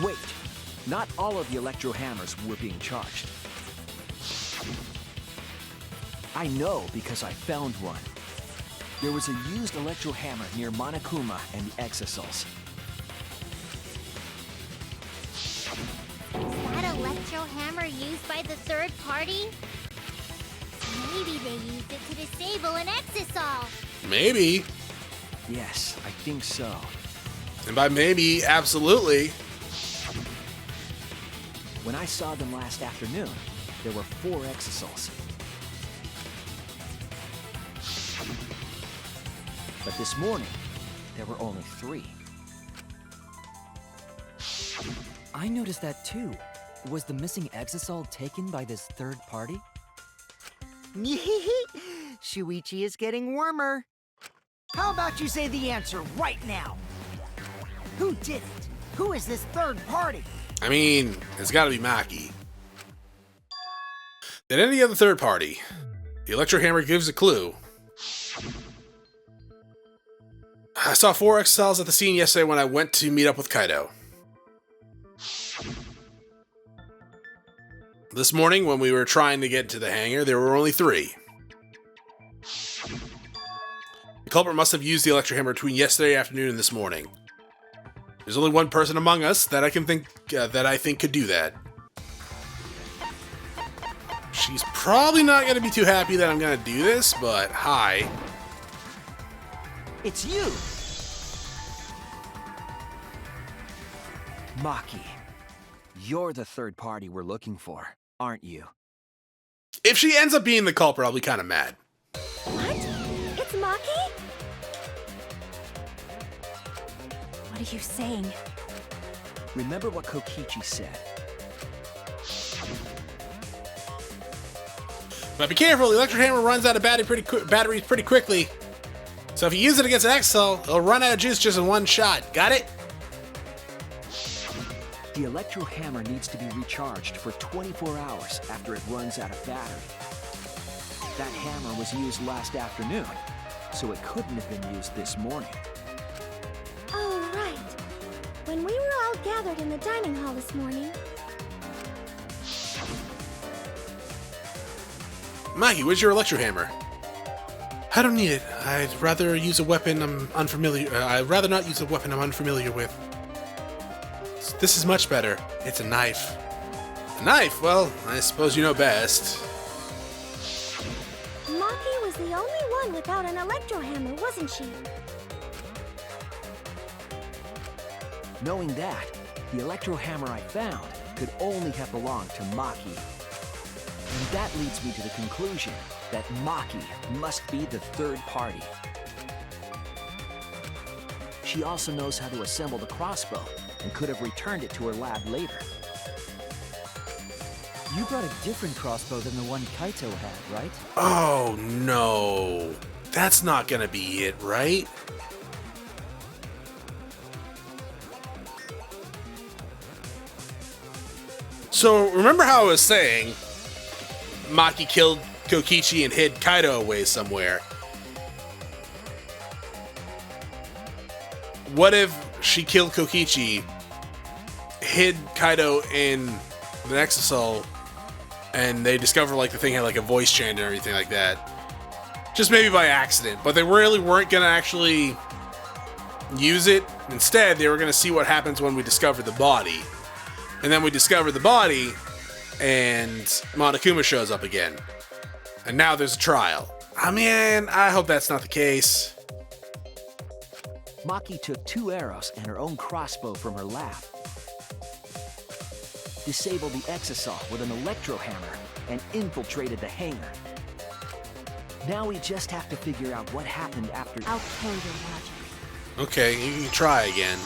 Wait. Not all of the electro hammers were being charged. I know because I found one. There was a used electro hammer near Monokuma and the exasols. Is that electro hammer used by the third party? Maybe they used it to disable an exasaw. Maybe. Yes, I think so. And by maybe, absolutely. When I saw them last afternoon, there were 4 exasols. But this morning, there were only 3. I noticed that too. Was the missing exasol taken by this third party? Shuichi is getting warmer. How about you say the answer right now? Who did it? Who is this third party? I mean, it's gotta be Maki. Than any other third party. The electro hammer gives a clue. I saw 4 exasaws at the scene yesterday when I went to meet up with Kaido. This morning, when we were trying to get to the hangar, there were only 3. The culprit must have used the electro hammer between yesterday afternoon and this morning. There's only one person among us that I think could do that. She's probably not going to be too happy that I'm going to do this, but hi. It's you! Maki, you're the third party we're looking for, aren't you? If she ends up being the culprit, I'll be kind of mad. What? It's Maki? What are you saying? Remember what Kokichi said. But be careful, the electro hammer runs out of batteries pretty quickly. So if you use it against an exo, it'll run out of juice just in one shot. Got it? The electro hammer needs to be recharged for 24 hours after it runs out of battery. That hammer was used last afternoon, so it couldn't have been used this morning. Oh, right. When we were all gathered in the dining hall this morning. Maki, where's your electro hammer? I don't need it. I'd rather use a weapon I'm unfamiliar. I'd rather not use a weapon I'm unfamiliar with. This is much better. It's a knife. A knife? Well, I suppose you know best. Maki was the only one without an electro hammer, wasn't she? Knowing that, the electro hammer I found could only have belonged to Maki. And that leads me to the conclusion that Maki must be the third party. She also knows how to assemble the crossbow and could have returned it to her lab later. You brought a different crossbow than the one Kaito had, right? Oh no. That's not gonna be it, right? So, remember how I was saying Maki killed Kokichi and hid Kaido away somewhere? What if she killed Kokichi, hid Kaido in the exhilarating, and they discover like the thing had like a voice chant and everything like that? Just maybe by accident, but they really weren't gonna actually use it. Instead, they were gonna see what happens when we discover the body. And then we discover the body, and Monokuma shows up again. And now there's a trial. I mean, I hope that's not the case. Maki took 2 arrows and her own crossbow from her lab. Disabled the exasaw with an electro hammer and infiltrated the hangar. Now we just have to figure out what happened after. I'll kill your logic. Okay, you can try again.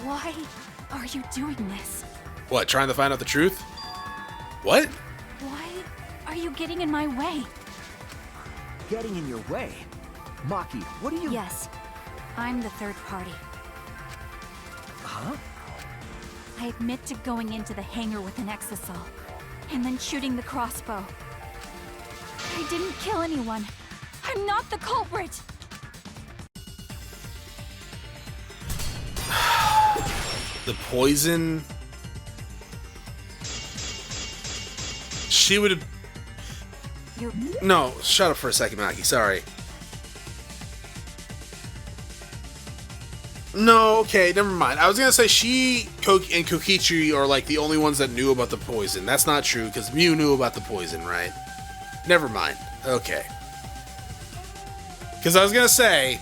Why are you doing this? What, trying to find out the truth? What? Why are you getting in my way? Getting in your way? Maki, what are you... Yes, I'm the third party. Huh? I admit to going into the hangar with an exasol, and then shooting the crossbow. I didn't kill anyone. I'm not the culprit! The poison... She would have... No, shut up for a second, Maki, sorry. No, okay, never mind. I was gonna say and Kokichi are like the only ones that knew about the poison. That's not true, because Mew knew about the poison, right? Never mind. Okay. Because I was gonna say,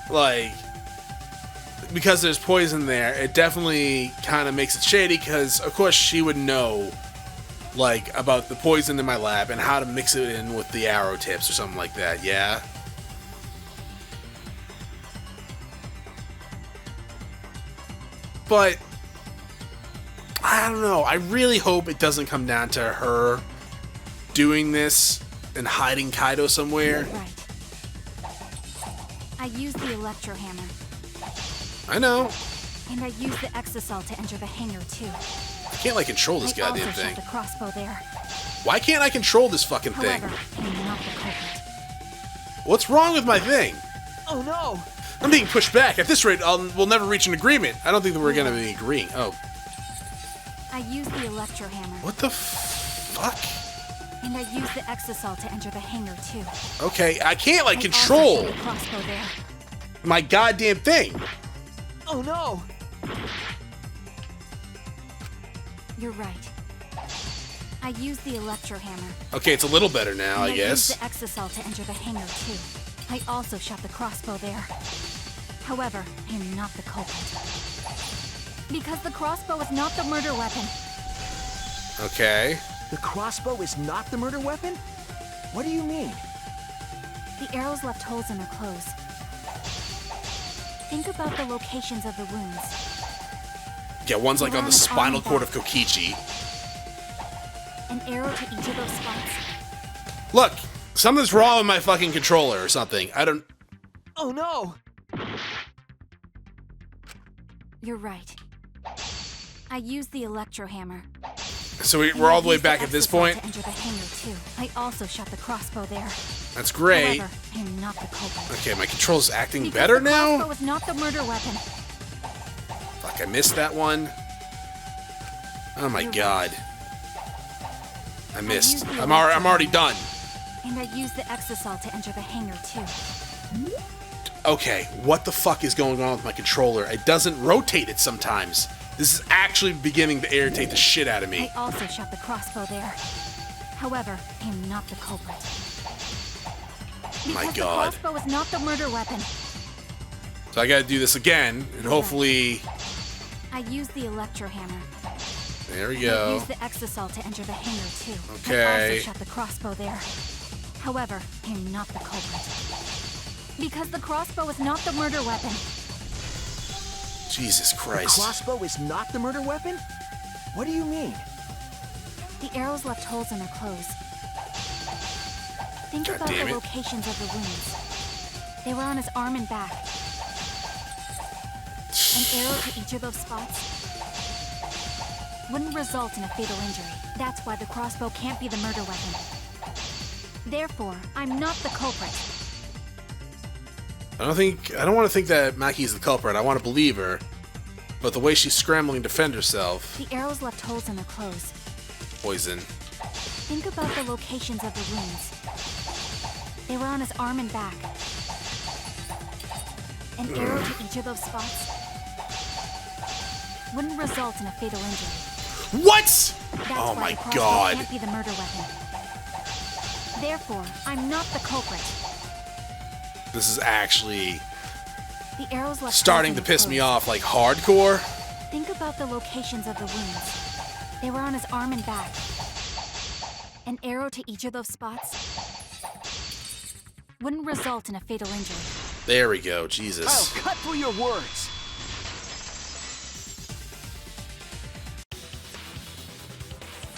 like, because there's poison there, it definitely kind of makes it shady, because of course she would know, like, about the poison in my lab and how to mix it in with the arrow tips or something like that, yeah? But, I don't know, I really hope it doesn't come down to her doing this and hiding Kaido somewhere. Right. I used the electro hammer. I know. And I used the exasol to enter the hangar too. I can't, like, control this goddamn I also thing. shot the crossbow there. Why can't I control this fucking thing? However, I'm not the culprit. What's wrong with my thing? Oh no! I'm being pushed back. At this rate, we'll never reach an agreement. I don't think that we're gonna be agreeing. Oh. I used the electro hammer. What the fuck? And I used the exasol to enter the hangar too. Okay, I can't, like, I control also shot the crossbow there. my goddamn thing. Oh no! You're right. I used the electro hammer. Okay, it's a little better now, And I guess. used the exasol to enter the hangar too. I also shot the crossbow there. However, I am not the culprit. Because the crossbow is not the murder weapon. Okay. The crossbow is not the murder weapon? What do you mean? The arrows left holes in their clothes. Think about the locations of the wounds. Yeah, one's like on the spinal cord of Kokichi. An arrow to each of those spots. Look, something's wrong with my fucking controller or something. I don't... Oh no! You're right. I used the electro hammer. So we're all the way back at this point? To enter the hangar too. I also shot the crossbow there. That's great. However, I am not the culprit. Okay, my control's acting Because better the now? crossbow is not the murder weapon. Fuck, I missed that one. Oh my god. I missed. used the I'm already electro done. And I used the exasol to enter the hangar too. Okay, what the fuck is going on with my controller? It doesn't rotate it sometimes. This is actually beginning to irritate the shit out of me. I also shot the crossbow there. However, I am not the culprit. My Because god. the crossbow is not the murder weapon. So I gotta do this again, and hopefully... I used the electro hammer. There we I go. used the exasol to enter the hangar too. I Okay. also shot the crossbow there. However, I am not the culprit. Because the crossbow is not the murder weapon. Jesus The Christ. crossbow is not the murder weapon? What do you mean? The arrows left holes in their clothes. Think God about damn the it. locations of the wounds. They were on his arm and back. An arrow to each of those spots wouldn't result in a fatal injury. That's why the crossbow can't be the murder weapon. Therefore, I'm not the culprit. I don't want to think that Maki's the culprit. I want to believe her. But the way she's scrambling to defend herself... The arrows left holes in the clothes. Poison. Think about the locations of the wounds. They were on his arm and back. An arrow to each of those spots wouldn't result in a fatal injury. What? That's Oh why my the crossbow god. can't be the murder weapon. Therefore, I'm not the culprit. This is actually The arrows left starting holes to in piss his me clothes. off like hardcore. Think about the locations of the wounds. They were on his arm and back. An arrow to each of those spots wouldn't result in a fatal injury. There we go, Jesus. I'll cut through your words.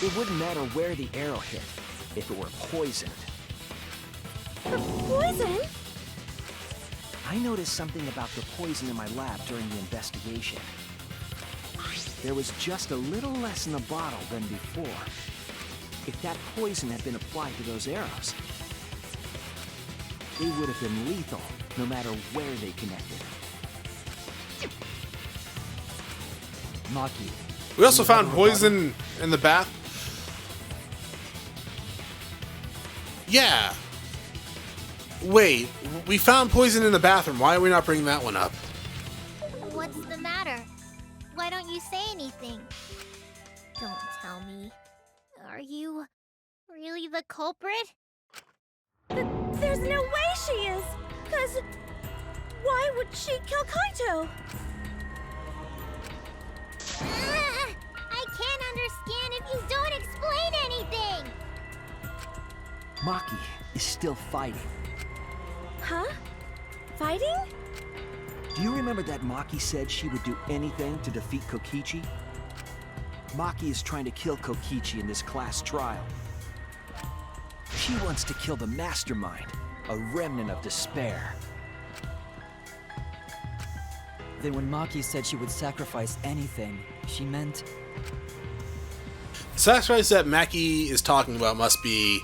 It wouldn't matter where the arrow hit if it were poisoned. Poison? I noticed something about the poison in my lab during the investigation. There was just a little less in the bottle than before. If that poison had been applied to those arrows, they would have been lethal, no matter where they connected. Maki. We also do you have found a rebuttal? poison in the bath. Yeah. Wait, we found poison in the bathroom. Why are we not bringing that one up? What's the matter? Why don't you say anything? Don't tell me. Are you really the culprit? There's no way she is! Cause why would she kill Kaito? I can't understand if you don't explain anything! Maki is still fighting. Huh? Fighting? Do you remember that Maki said she would do anything to defeat Kokichi? Maki is trying to kill Kokichi in this class trial. She wants to kill the mastermind, a remnant of despair. Then when Maki said she would sacrifice anything, she meant... The sacrifice that Maki is talking about must be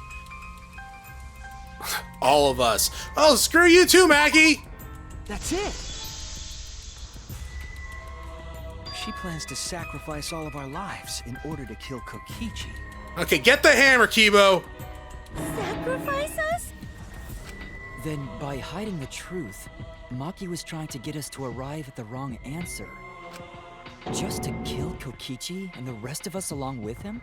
all of us. Oh, screw you too, Maki! That's it! She plans to sacrifice all of our lives in order to kill Kokichi. Okay, get the hammer, Kibo! Sacrifice us? Then, by hiding the truth, Maki was trying to get us to arrive at the wrong answer. Just to kill Kokichi and the rest of us along with him?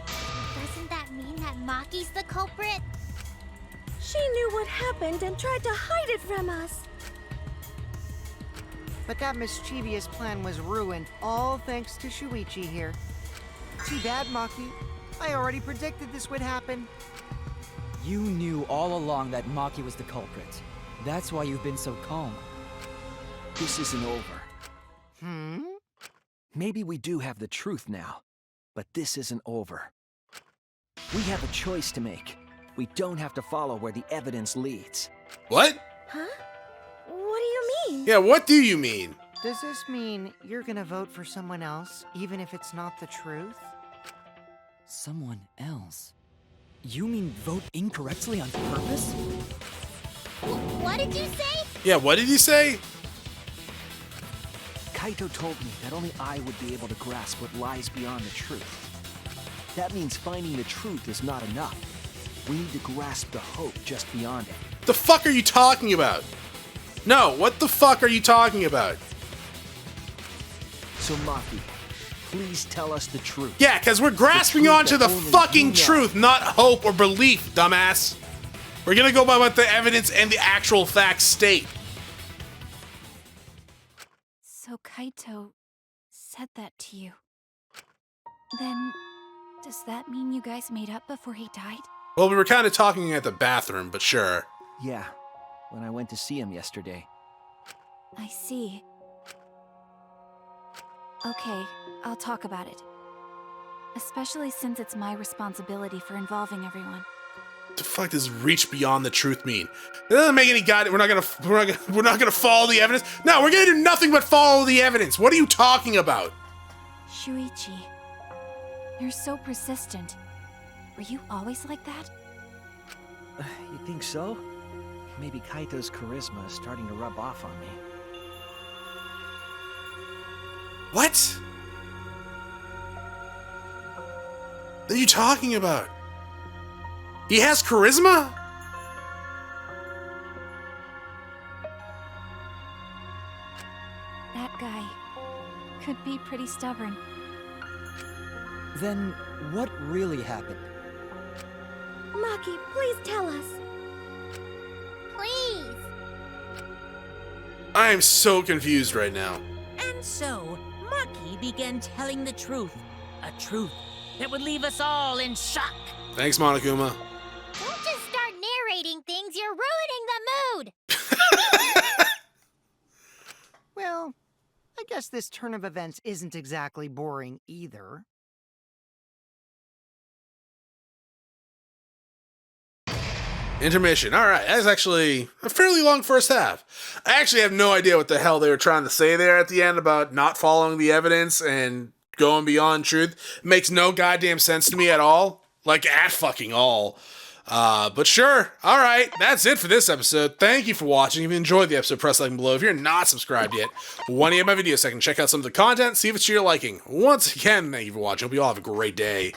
Doesn't that mean that Maki's the culprit? She knew what happened and tried to hide it from us. But that mischievous plan was ruined, all thanks to Shuichi here. Too bad, Maki. I already predicted this would happen. You knew all along that Maki was the culprit. That's why you've been so calm. This isn't over. Maybe we do have the truth now, but this isn't over. We have a choice to make. We don't have to follow where the evidence leads. What? Huh? What do you mean? Yeah, what do you mean? Does this mean you're gonna vote for someone else, even if it's not the truth? Someone else? You mean vote incorrectly on purpose? What did you say? Yeah, what did you say? Kaito told me that only I would be able to grasp what lies beyond the truth. That means finding the truth is not enough. We need to grasp the hope just beyond it. The fuck are you talking about? No, what the fuck are you talking about? So Maki, please tell us the truth. Yeah, because we're grasping truth onto that the only fucking you know. truth, not hope or belief, dumbass. We're gonna go by what the evidence and the actual facts state. So Kaito said that to you. Then, does that mean you guys made up before he died? Well, we were kind of talking at the bathroom, but sure. Yeah, when I went to see him yesterday. I see. Okay, I'll talk about it. Especially since it's my responsibility for involving everyone. The fuck does reach beyond the truth mean? It doesn't make any we're not gonna follow the evidence. No, we're gonna do nothing but follow the evidence. What are you talking about? Shuichi, you're so persistent. Were you always like that? You think so? Maybe Kaito's charisma is starting to rub off on me. What? What are you talking about? He has charisma? That guy could be pretty stubborn. Then what really happened? Maki, please tell us. Please. I am so confused right now. And so, Maki began telling the truth. A truth that would leave us all in shock. Thanks, Monokuma. Don't just start narrating things, you're ruining the mood. Well, I guess this turn of events isn't exactly boring either. Intermission. All right, that's actually a fairly long first half. I actually have no idea what the hell they were trying to say there at the end about not following the evidence and going beyond truth. It makes no goddamn sense to me at all. Like, at fucking all. But sure. All right, that's it for this episode. Thank you for watching. If you enjoyed the episode, press like below. If you're not subscribed yet, why don't you get my video so I can check out some of the content, see if it's to your liking. Once again, thank you for watching. Hope you all have a great day.